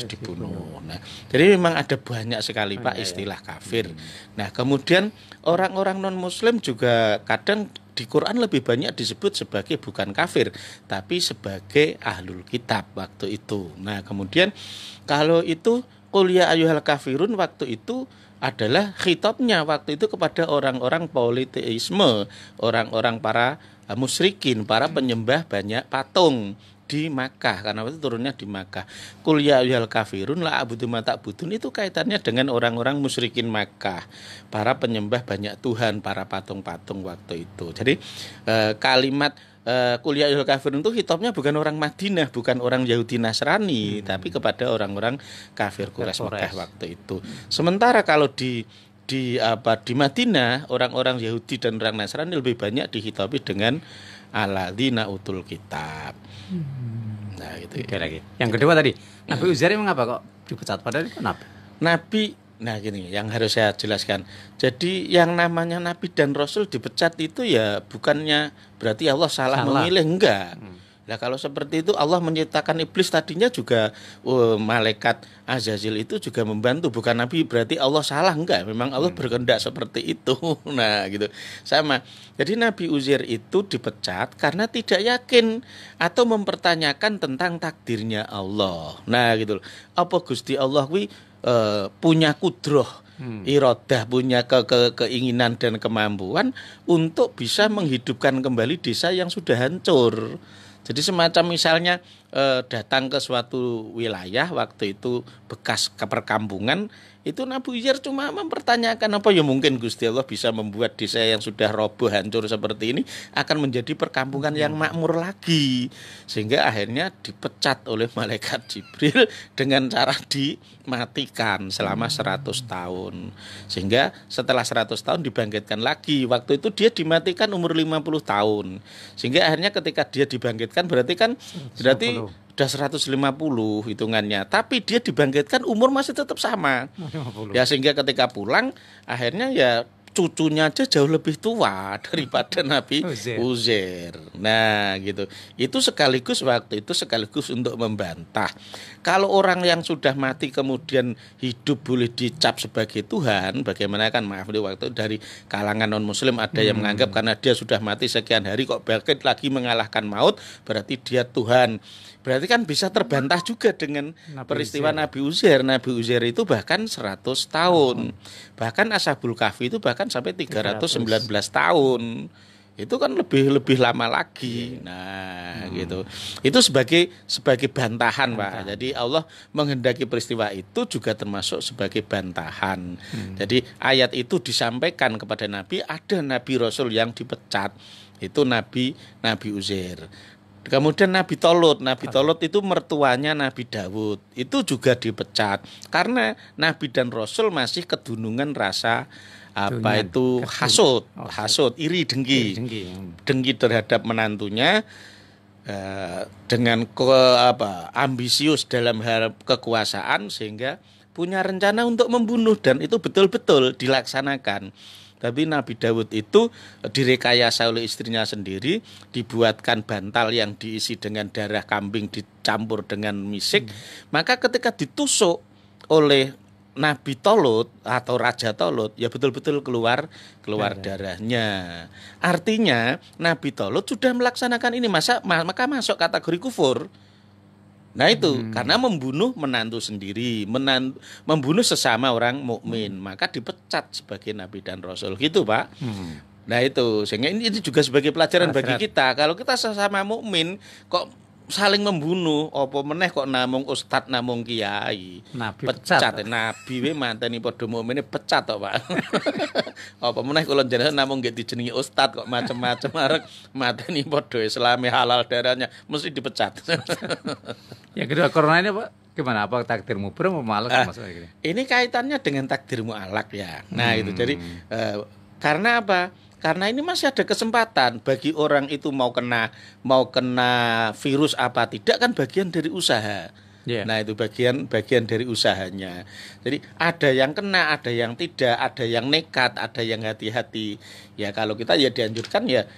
dibunuh. Nah, jadi memang ada banyak sekali Pak istilah kafir. Nah, kemudian orang-orang non muslim juga kadang di Quran lebih banyak disebut sebagai bukan kafir, tapi sebagai ahlul kitab waktu itu. Nah, kemudian kalau itu qul ya ayyuhal kafirun waktu itu adalah khitabnya waktu itu kepada orang-orang politeisme, orang-orang para musyrikin, para penyembah banyak patung di Makkah, karena itu turunnya di Makkah. Qul ya ayyuhal kafirun la a'budu ma ta'budun itu kaitannya dengan orang-orang musyrikin Makkah, para penyembah banyak Tuhan, para patung-patung waktu itu. Jadi kalimat Qul ya ayyuhal kafirun itu hitopnya bukan orang Madinah, bukan orang Yahudi Nasrani, tapi kepada orang-orang kafir Quraisy Makkah waktu itu. Sementara kalau di Madinah orang-orang Yahudi dan orang Nasrani lebih banyak dihitopi dengan alladzina utul kitab. Nah, gitu. Lagi. Yang kedua tadi, Nabi Uzair emang apa kok dipecat padahal itu kenapa? Nah gini, yang harus saya jelaskan. Jadi yang namanya Nabi dan Rasul dipecat itu ya bukannya berarti Allah salah memilih, enggak. Nah kalau seperti itu Allah menciptakan iblis tadinya juga malaikat Azazil itu juga membantu, bukan Nabi berarti Allah salah, enggak, memang Allah berkehendak seperti itu. Nah gitu sama. Jadi Nabi Uzair itu dipecat karena tidak yakin atau mempertanyakan tentang takdirnya Allah. Nah gitu. Apa Gusti Allah punya kudroh, iradah, punya keinginan dan kemampuan untuk bisa menghidupkan kembali desa yang sudah hancur. Jadi semacam misalnya datang ke suatu wilayah waktu itu bekas perkampungan, itu Nabi Uzair cuma mempertanyakan apa ya mungkin Gusti Allah bisa membuat desa yang sudah roboh hancur seperti ini akan menjadi perkampungan yang makmur lagi. Sehingga akhirnya dipecat oleh malaikat Jibril dengan cara dimatikan selama 100 tahun. Sehingga setelah 100 tahun dibangkitkan lagi. Waktu itu dia dimatikan umur 50 tahun. Sehingga akhirnya ketika dia dibangkitkan berarti udah 150 hitungannya, tapi dia dibangkitkan umur masih tetap sama. 50. Ya sehingga ketika pulang akhirnya ya cucunya aja jauh lebih tua daripada Nabi Uzair. Nah gitu. Itu sekaligus untuk membantah kalau orang yang sudah mati kemudian hidup boleh dicap sebagai Tuhan. Bagaimana kan, maaf waktu dari kalangan non muslim ada yang menganggap karena dia sudah mati sekian hari kok bangkit lagi mengalahkan maut berarti dia Tuhan. Berarti kan bisa terbantah juga dengan peristiwa Nabi Uzair. Nabi Uzair itu bahkan 100 tahun. Bahkan Ashabul Kahfi itu bahkan sampai 319 tahun. Itu kan lebih lama lagi. Nah, gitu. Itu sebagai bantahan, Pak. Jadi Allah menghendaki peristiwa itu juga termasuk sebagai bantahan. Jadi ayat itu disampaikan kepada Nabi, ada Nabi Rasul yang dipecat. Itu Nabi Uzair. Kemudian Nabi Tolut itu mertuanya Nabi Dawud, itu juga dipecat karena Nabi dan Rasul masih kedunungan rasa hasud, iri dengki terhadap menantunya, dengan ambisius dalam hal kekuasaan sehingga punya rencana untuk membunuh dan itu betul-betul dilaksanakan. Tapi Nabi Dawud itu direkayasa oleh istrinya sendiri, dibuatkan bantal yang diisi dengan darah kambing dicampur dengan misik. Maka ketika ditusuk oleh Nabi Tolut atau Raja Tolut, ya betul-betul keluar darahnya. Artinya Nabi Tolut sudah melaksanakan ini, maka masuk kategori kufur. Nah itu karena membunuh menantu sendiri, membunuh sesama orang mukmin, maka dipecat sebagai nabi dan rasul gitu, Pak. Nah itu sehingga ini juga sebagai pelajaran bagi kita. Kalau kita sesama mukmin kok saling membunuh, apa meneh kok namung ustad namung kiai. Nabi pecat. Nabi manteni padha mukmine pecat to, Pak. Apa meneh kula jenengan namung nggih dijenengi ustad kok macam-macam arek mateni padha Islame halal darahnya mesti dipecat. Yang kedua corona ini, Pak, gimana? Apa takdir mubrom atau mu'allaq maksudnya? Ini kaitannya dengan takdir mu'allaq ya. Nah itu jadi karena apa? Karena ini masih ada kesempatan bagi orang itu mau kena virus apa tidak kan bagian dari usaha. Nah itu bagian dari usahanya. Jadi ada yang kena, ada yang tidak, ada yang nekat, ada yang hati-hati. Ya kalau kita ya dianjurkan ya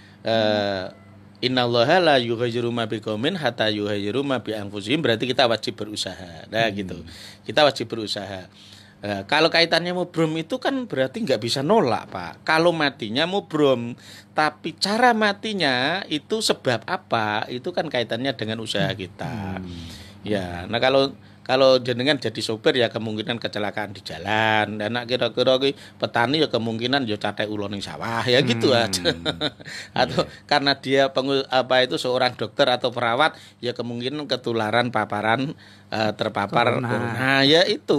innallaha la yughayyiru ma biqaumin hatta yughayyiru ma bi anfusihim, berarti kita wajib berusaha. Nah gitu. Kita wajib berusaha. Kalau kaitannya mubrom itu kan berarti nggak bisa nolak, Pak. Kalau matinya mubrom, tapi cara matinya itu sebab apa? Itu kan kaitannya dengan usaha kita. Ya, nah kalau jenengan jadi sopir ya kemungkinan kecelakaan di jalan. Dan kira-kira petani ya kemungkinan ya catai ulo ning sawah ya gitu aja. Atau karena dia seorang dokter atau perawat ya kemungkinan ketularan terpapar corona. Ya itu.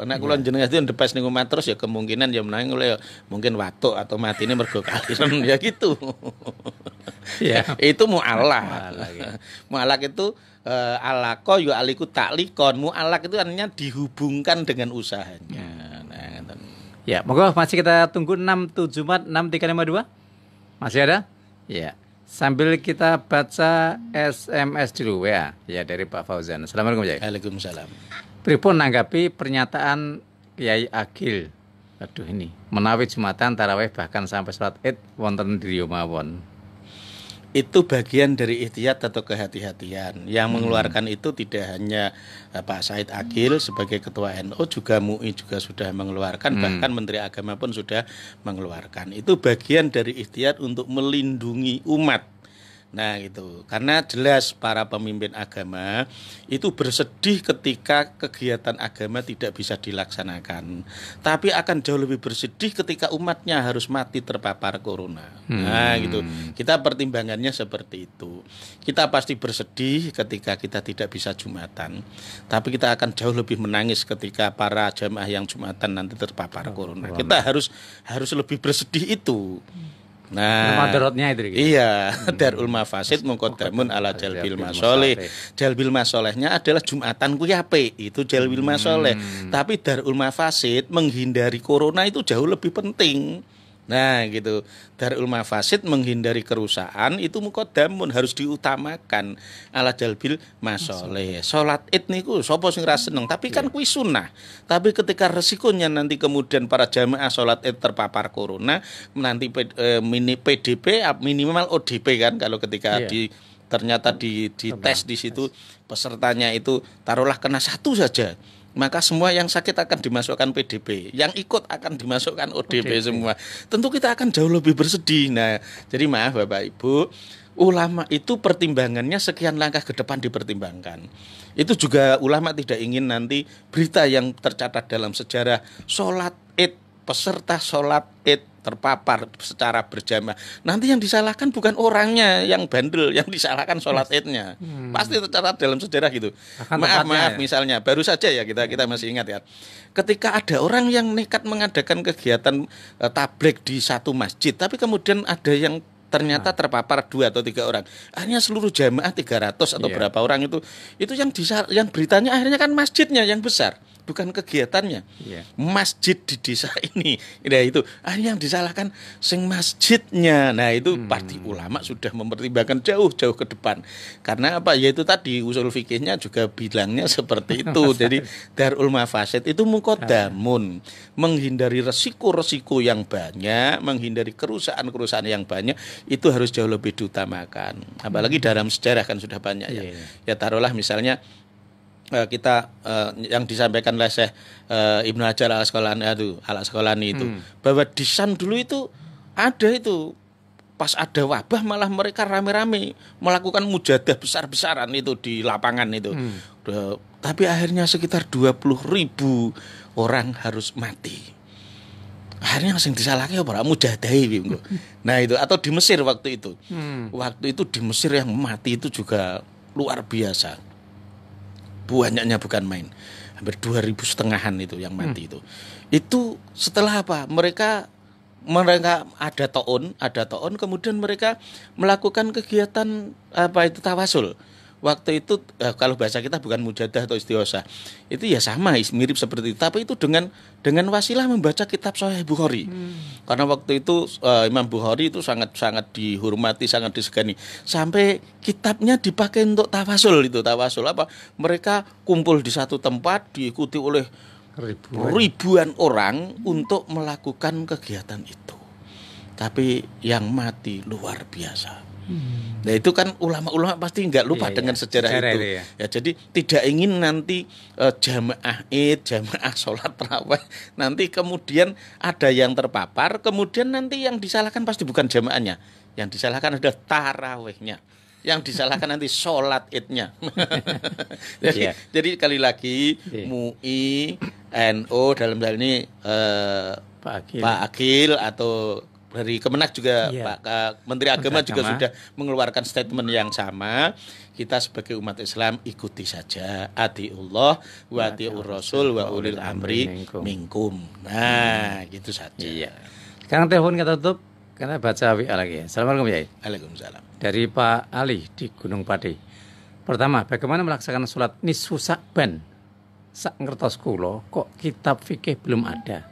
Anak kula jenengan itu ndepes ning omah terus ya kemungkinan ya menang mungkin watuk atau matine mergo kaliren ya gitu. Ya, itu mu'allaq. Mu'allaq itu alaqo yu aliku taklikon. Mu'allaq itu artinya dihubungkan dengan usahanya. Nah, ya, moga masih kita tunggu 6746352. Masih ada? Ya. Sambil kita baca SMS dulu ya dari Pak Fauzan. Assalamualaikum, Pak. Waalaikumsalam. Pripun nanggapi pernyataan Kiai Agil? Aduh ini, menawi Jumatan tarawih bahkan sampai salat Id wonten griya mawon. itu bagian dari ihtiyat atau kehati-hatian. Yang mengeluarkan itu tidak hanya Pak Said Akil sebagai ketua NU, juga MUI juga sudah mengeluarkan, bahkan Menteri Agama pun sudah mengeluarkan. Itu bagian dari ihtiyat untuk melindungi umat. Nah gitu, karena jelas para pemimpin agama itu bersedih ketika kegiatan agama tidak bisa dilaksanakan, tapi akan jauh lebih bersedih ketika umatnya harus mati terpapar corona. Nah gitu, kita pertimbangannya seperti itu. Kita pasti bersedih ketika kita tidak bisa Jumatan, tapi kita akan jauh lebih menangis ketika para jamaah yang Jumatan nanti terpapar corona. Kita harus lebih bersedih itu. Nah, Madarotnya itu gitu. Iya, Darul Mafasid muqaddamun ala jalbil masoleh. Jalbil masolehnya adalah Jumatan kuwi apik, itu jalbil masoleh. Tapi Darul Mafasid menghindari corona itu jauh lebih penting. Nah, gitu. Darul Mafasid menghindari kerusakan itu muqaddamun, harus diutamakan ala jalbil masoleh. Salat Id niku sapa sing ra seneng, tapi kan kuwi sunnah. Tapi ketika resikonya nanti kemudian para jamaah salat Id terpapar corona, nanti PDP minimal ODP kan, kalau ketika ternyata di tes di situ pesertanya itu taruhlah kena 1 saja, maka semua yang sakit akan dimasukkan PDP, yang ikut akan dimasukkan ODP semua. Tentu kita akan jauh lebih bersedih. Nah, jadi maaf Bapak Ibu, ulama itu pertimbangannya sekian langkah ke depan dipertimbangkan. Itu juga ulama tidak ingin nanti berita yang tercatat dalam sejarah sholat Id, peserta sholat Id terpapar secara berjamaah. Nanti yang disalahkan bukan orangnya yang bandel, yang disalahkan sholat Idnya. Pasti tercatat dalam sejarah gitu. Maaf misalnya, baru saja ya kita masih ingat ya. Ketika ada orang yang nekat mengadakan kegiatan tabligh di satu masjid, tapi kemudian ada yang ternyata terpapar 2 atau 3 orang. Akhirnya seluruh jamaah 300 atau berapa orang itu yang beritanya akhirnya kan masjidnya yang besar, bukan kegiatannya. Masjid di desa ini. Nah itu akhirnya yang disalahkan sing masjidnya. Nah itu pasti ulama sudah mempertimbangkan jauh-jauh ke depan. Karena apa? Yaitu tadi usul fikihnya juga bilangnya seperti itu. Jadi Darul Mafasid itu muqaddamun, menghindari resiko-resiko yang banyak, menghindari kerusakan-kerusakan yang banyak, itu harus jauh lebih diutamakan. Apalagi dalam sejarah kan sudah banyak ya. Ya taruhlah misalnya kita yang disampaikan oleh Syekh Ibnu Hajar Al-Asqalani itu bahwa di Syam dulu itu ada itu pas ada wabah malah mereka rame-rame melakukan mujadah besar-besaran itu di lapangan itu. Tapi akhirnya sekitar 20.000 orang harus mati. Akhirnya yang disalahkan apa? Mujadahi. Nah itu, atau di Mesir waktu itu. Waktu itu di Mesir yang mati itu juga luar biasa. Banyaknya bukan main. Hampir 2.500 itu yang mati itu. Itu setelah apa? Mereka ada taun, kemudian mereka melakukan kegiatan apa itu tawasul. Waktu itu kalau bahasa kita bukan mujadah atau istighosah, itu ya sama mirip seperti itu, tapi itu dengan wasilah membaca kitab Sahih Bukhari. Karena waktu itu Imam Bukhari itu sangat dihormati, sangat disegani, sampai kitabnya dipakai untuk tawasul. Itu tawasul apa? Mereka kumpul di satu tempat diikuti oleh ribuan orang untuk melakukan kegiatan itu. Tapi yang mati luar biasa. Nah itu kan ulama-ulama pasti nggak lupa dengan sejarah itu. Ya, jadi tidak ingin nanti jamaah Id, jamaah sholat tarawih nanti kemudian ada yang terpapar, kemudian nanti yang disalahkan pasti bukan jamaahnya, yang disalahkan adalah tarawihnya, yang disalahkan nanti sholat Idnya. Jadi kali lagi MUI, NU dalam hal ini Pak Akil atau dari Kemenak juga Pak Menteri Agama juga sudah mengeluarkan statement yang sama. Kita sebagai umat Islam ikuti saja, atiullah wa atiur rasul wa ulil amri minkum. Nah, gitu saja. Sekarang telepon kita tutup, kita baca WA lagi ya. Assalamualaikum Yai. Waalaikumsalam. Dari Pak Ali di Gunung Pati. Pertama, bagaimana melaksanakan sholat nisfu Sa'ban? Sak ngertos kula kok kitab fikih belum ada.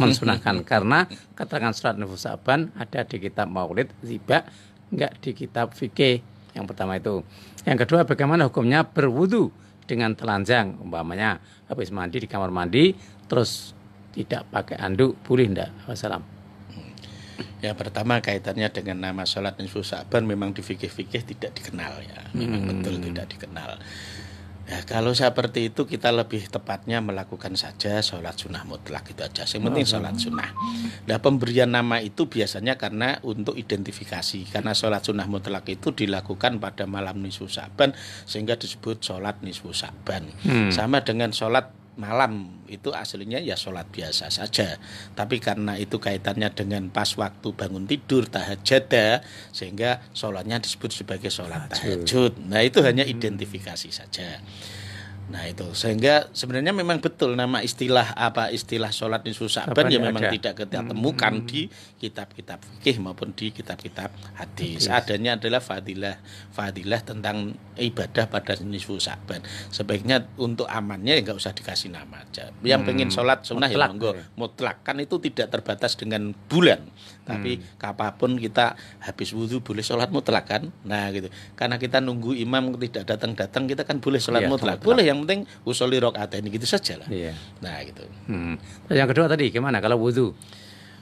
Mensunahkan karena keterangan sholat nisfu Sa'ban ada di kitab Maulid Ziba, enggak di kitab fikih. Yang pertama itu. Yang kedua, bagaimana hukumnya berwudu dengan telanjang, umpamanya habis mandi di kamar mandi terus tidak pakai anduk, boleh enggak? Wassalam. Ya pertama kaitannya dengan nama sholat nisfu Sa'ban memang di fikih-fikih tidak dikenal ya, memang betul tidak dikenal. Ya kalau seperti itu kita lebih tepatnya melakukan saja sholat sunnah mutlak itu aja. Yang penting sholat sunnah. Nah pemberian nama itu biasanya karena untuk identifikasi, karena sholat sunnah mutlak itu dilakukan pada malam nisfu Sa'ban sehingga disebut sholat nisfu Sa'ban. Sama dengan sholat malam itu aslinya ya sholat biasa saja, tapi karena itu kaitannya dengan pas waktu bangun tidur tahajud sehingga sholatnya disebut sebagai sholat tahajud. Nah itu hanya identifikasi saja. Nah itu sehingga sebenarnya memang betul nama istilah sholat nisfu Sa'ban ya memang tidak kita temukan di kitab-kitab fikih maupun di kitab-kitab hadis. Adanya adalah fadilah tentang ibadah pada nisfu Sa'ban. Sebaiknya untuk amannya ya nggak usah dikasih nama aja. Yang pengen sholat sunnah ya monggo mutlak, kan itu tidak terbatas dengan bulan. Tapi kapanpun kita habis wudhu boleh sholat mutlak kan. Nah gitu. Karena kita nunggu imam tidak datang kita kan boleh sholat mutlak. Boleh, yang penting usolli rakaat ini gitu saja lah. Nah gitu. Yang kedua tadi gimana kalau wudhu?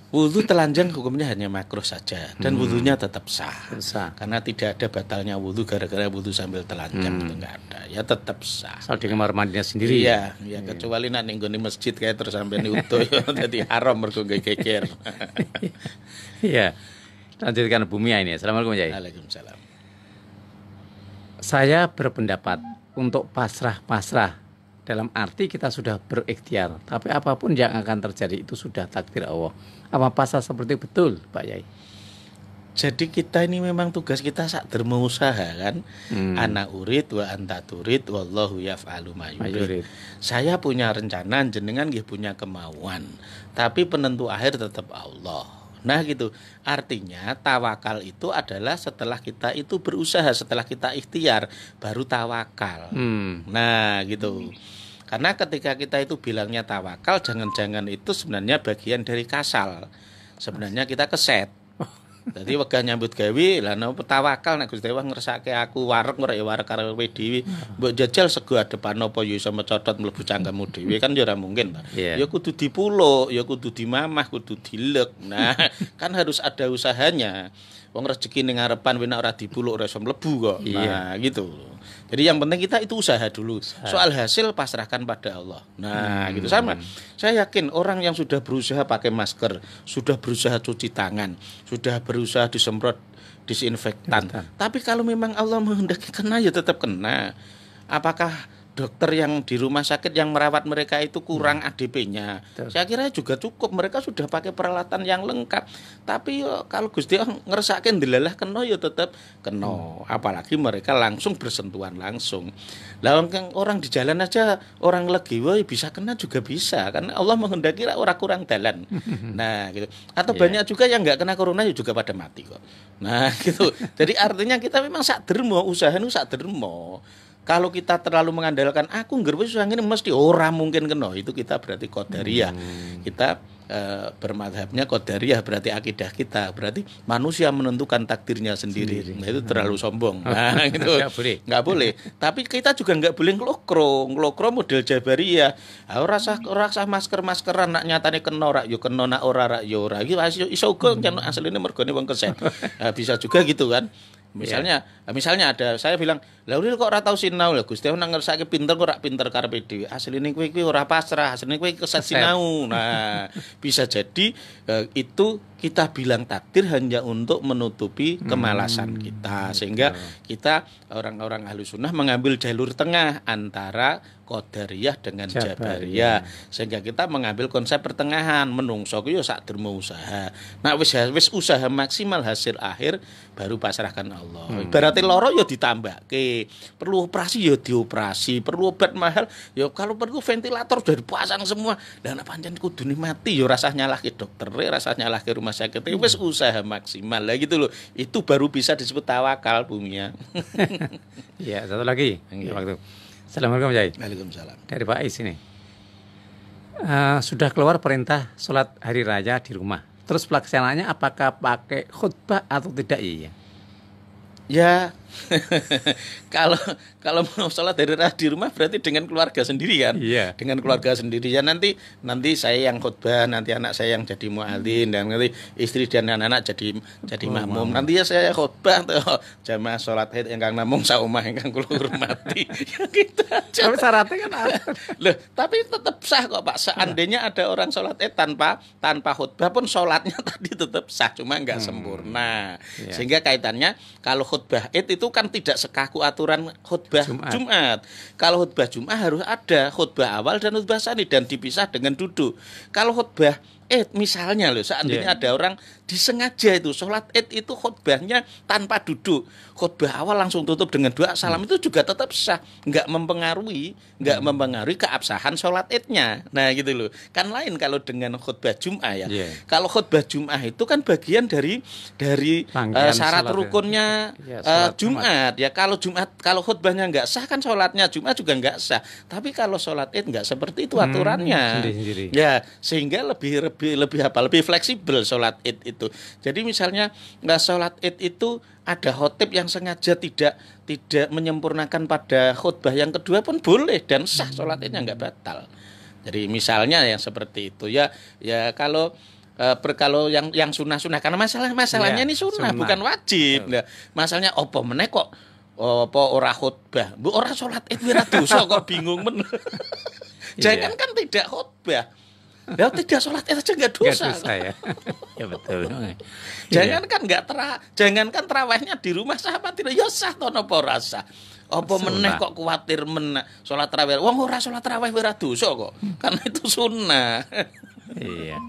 Wudhu telanjang hukumnya hanya makruh saja dan wudhunya tetap sah. Karena tidak ada batalnya wudhu gara-gara wudhu sambil telanjang itu enggak ada. Ya tetap sah. Asal di kamar mandinya sendiri. Iya, kecuali nek ning nggone masjid kayak terus sampai utuh dadi haram mergo geger. Iya. Lanjutkan Bumi ini. Assalamualaikum Yai. Waalaikumsalam. Saya berpendapat untuk pasrah dalam arti kita sudah berikhtiar, tapi apapun yang akan terjadi itu sudah takdir Allah. Apa pasrah seperti betul, Pak Yai? Jadi kita ini memang tugas kita sak derma usaha kan. Ana urid wa anta turid wallahu yaf'alu ma yurid. Saya punya rencana, jenengan nggih punya kemauan, tapi penentu akhir tetap Allah. Nah gitu. Artinya tawakal itu adalah setelah kita itu berusaha, setelah kita ikhtiar baru tawakal. Nah gitu. Karena ketika kita itu bilangnya tawakal, jangan-jangan itu sebenarnya bagian dari kasal. Sebenarnya kita keset. Jadi wegah nyambut gawe lah napa tawakal nek Gusti Allah ngersake aku wareg ora ya wareg karo kowe dhewe. Mbok jajal sego adepan apa ya iso mecotot mlebu cangkemmu dhewe kan ya ora mungkin. Ya kudu dipuluk, ya kudu dimamah, kudu dilek. Nah, kan harus ada usahanya. Wong rezeki ning ngarepan nek ora dipuluk ora iso mlebu kok. Nah, gitu. Jadi yang penting kita itu usaha dulu. Soal hasil pasrahkan pada Allah. Nah, gitu sama. Saya yakin orang yang sudah berusaha pakai masker, sudah berusaha cuci tangan, sudah berusaha disemprot disinfektan. Tapi kalau memang Allah menghendaki kena ya tetap kena. Apakah dokter yang di rumah sakit yang merawat mereka itu kurang ADP-nya? Saya kira juga cukup, mereka sudah pakai peralatan yang lengkap. Tapi kalau Gusti Allah ngersake ndelalah kena ya tetap kena. Apalagi mereka langsung bersentuhan langsung. Lah orang di jalan aja orang legiwa bisa kena juga bisa, karena Allah menghendaki orang kurang dalan. Nah, gitu. Atau banyak juga yang enggak kena corona juga pada mati kok. Nah, gitu. Jadi artinya kita memang sak dermo, usaha nu sak dermo. Kalau kita terlalu mengandalkan aku ngerwis ini mesti ora mungkin kena, itu kita berarti qadariyah. Kita bermadhabnya qadariyah, berarti akidah kita berarti manusia menentukan takdirnya sendiri. Nah, itu terlalu sombong. Nah, gitu. Enggak boleh. Tapi kita juga enggak boleh nglokro model jabariyah. Ora usah masker-maskeran nak nyatane kena ora yo kena nak ora ora yo ora. Iki iso uga asline mergone wong keset. Bisa juga gitu kan. Misalnya ada saya bilang, "Lah Uril kok ora tau sinau lho Gusti Allah ngersake pinter kok ora pinter karepe dhewe. Asline kowe iki ora pasrah, asline kowe keset sinau." Nah, bisa jadi itu kita bilang takdir hanya untuk menutupi kemalasan kita, sehingga kita orang-orang ahli sunnah mengambil jalur tengah antara qadariyah dengan jabariyah, sehingga kita mengambil konsep pertengahan. Menungso ku yo sak dermo usaha. Nah wis usaha maksimal hasil akhir baru pasrahkan Allah. Ibaratnya loro yo ditambahke, perlu operasi yo dioperasi, perlu obat mahal yo kalau perlu ventilator sudah dipasang semua. Lah nek pancen kudune mati yo rasah nyalahke dokter, rasah nyalahke rumah sakit. Wis usaha maksimal lah gitu loh. Itu baru bisa disebut tawakal Bumia. Iya, satu lagi waktu. Assalamualaikum Yai. Waalaikumsalam. Dari Pak Ais ini. Sudah keluar perintah sholat hari raya di rumah. Terus pelaksanaannya apakah pakai khutbah atau tidak? Iya. Ya Kalau kalau mau sholat dari di rumah berarti dengan keluarga sendiri kan? Iya. Dengan keluarga sendiri ya nanti saya yang khutbah, nanti anak saya yang jadi muadzin dan nanti istri dan anak-anak jadi makmum. Nanti ya saya khutbah tuh jamaah sholat Id ingkang namung saumah ingkang kula hormati. Ya gitu aja. Tapi syaratnya kan apa? Loh, tapi tetap sah kok Pak. Seandainya ada orang sholat Id tanpa khutbah pun sholatnya tadi tetap sah, cuma nggak sempurna. Iya. Sehingga kaitannya kalau khutbah Id itu kan tidak sekaku aturan khutbah Jumat. Kalau khutbah Jumat harus ada khutbah awal dan khutbah tsani dan dipisah dengan duduk. Kalau khutbah Id misalnya loh, seandainya ada orang disengaja itu sholat Id itu khutbahnya tanpa duduk, khutbah awal langsung tutup dengan doa salam itu juga tetap sah, nggak mempengaruhi keabsahan sholat Idnya. Nah gitu loh. Kan lain kalau dengan khutbah Jum'ah ya. Kalau khutbah Jum'ah itu kan bagian dari syarat rukunnya Jumat ya. Kalau khutbahnya nggak sah kan sholatnya Jumat juga nggak sah. Tapi kalau sholat Id nggak seperti itu aturannya. Sendiri-sendiri. Ya sehingga lebih fleksibel sholat Id itu. Jadi misalnya nggak sholat Id itu ada khotib yang sengaja tidak menyempurnakan pada khutbah yang kedua pun boleh dan sah, sholat Idnya nggak batal. Jadi misalnya yang seperti itu ya kalau yang sunnah karena masalahnya ini sunnah bukan wajib. Nah, masalahnya opo meneh kok apa ora khutbah, bu ora sholat Id wira dosa kok bingung men. Jangan kan tidak khutbah. Ya tidak sholat Id aja nggak dosa. Ya. Ya betul. Jangankan terawihnya di rumah sah apa tidak? Ya sah to napa ora sah. Apa meneh kok kuwatir sholat tarawih. Wong ora sholat tarawih ora dosa kok. Karena itu sunnah. Iya.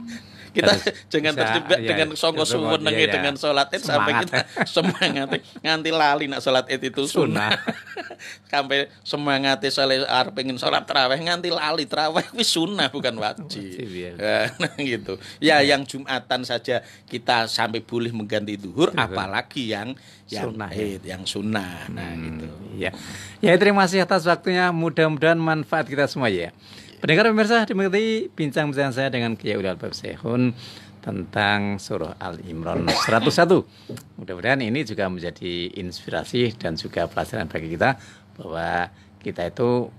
Kita jangan terjebak dengan songko suwenenge dengan sholat Id sampai kita semangat nganti lali nak sholat Id itu sunnah. Sampai semangat arep pengen sholat tarawih nganti lali tarawih wis sunnah bukan wajib. Nah gitu. Ya yang Jumatan saja kita sampai boleh mengganti zuhur apalagi yang sunnah, Id, yang sunnah. Nah gitu. Ya. Ya terima kasih atas waktunya, mudah-mudahan manfaat kita semua ya. Pendengar pemirsa, dimengerti bincang-bincang saya dengan Kiai Ulil Albab Syekhun tentang surah Al-Imran 101. Mudah-mudahan ini juga menjadi inspirasi dan juga pelajaran bagi kita bahwa kita itu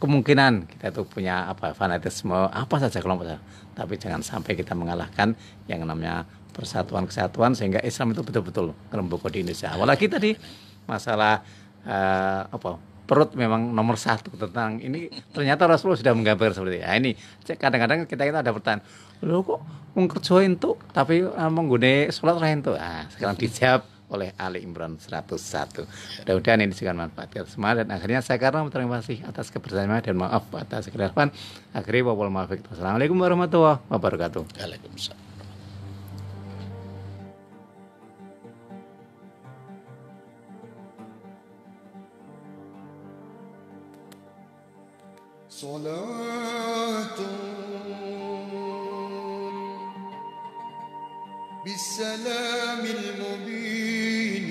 kemungkinan kita itu punya fanatisme apa saja kelompok saja, tapi jangan sampai kita mengalahkan yang namanya persatuan kesatuan sehingga Islam itu betul-betul ngerembuk di Indonesia. Apalagi tadi masalah perut memang nomor satu tentang ini, ternyata Rasulullah sudah menggambarkan seperti ini. Nah, ini kadang-kadang kita ada pertanyaan, lo kok mengkerjain tuh tapi menggunakan sholat lain tuh. Sekarang dijawab oleh Ali Imran 101. Mudah-mudahan ini juga manfaat semua, dan akhirnya saya karena terima kasih atas kebersamaan dan maaf atas kekhilafan. Akhirnya wabul muwaffiq. Assalamualaikum warahmatullahi wabarakatuh. Waalaikumsalam. صلاة بالسلام المبين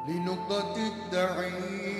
لنقطة الدعين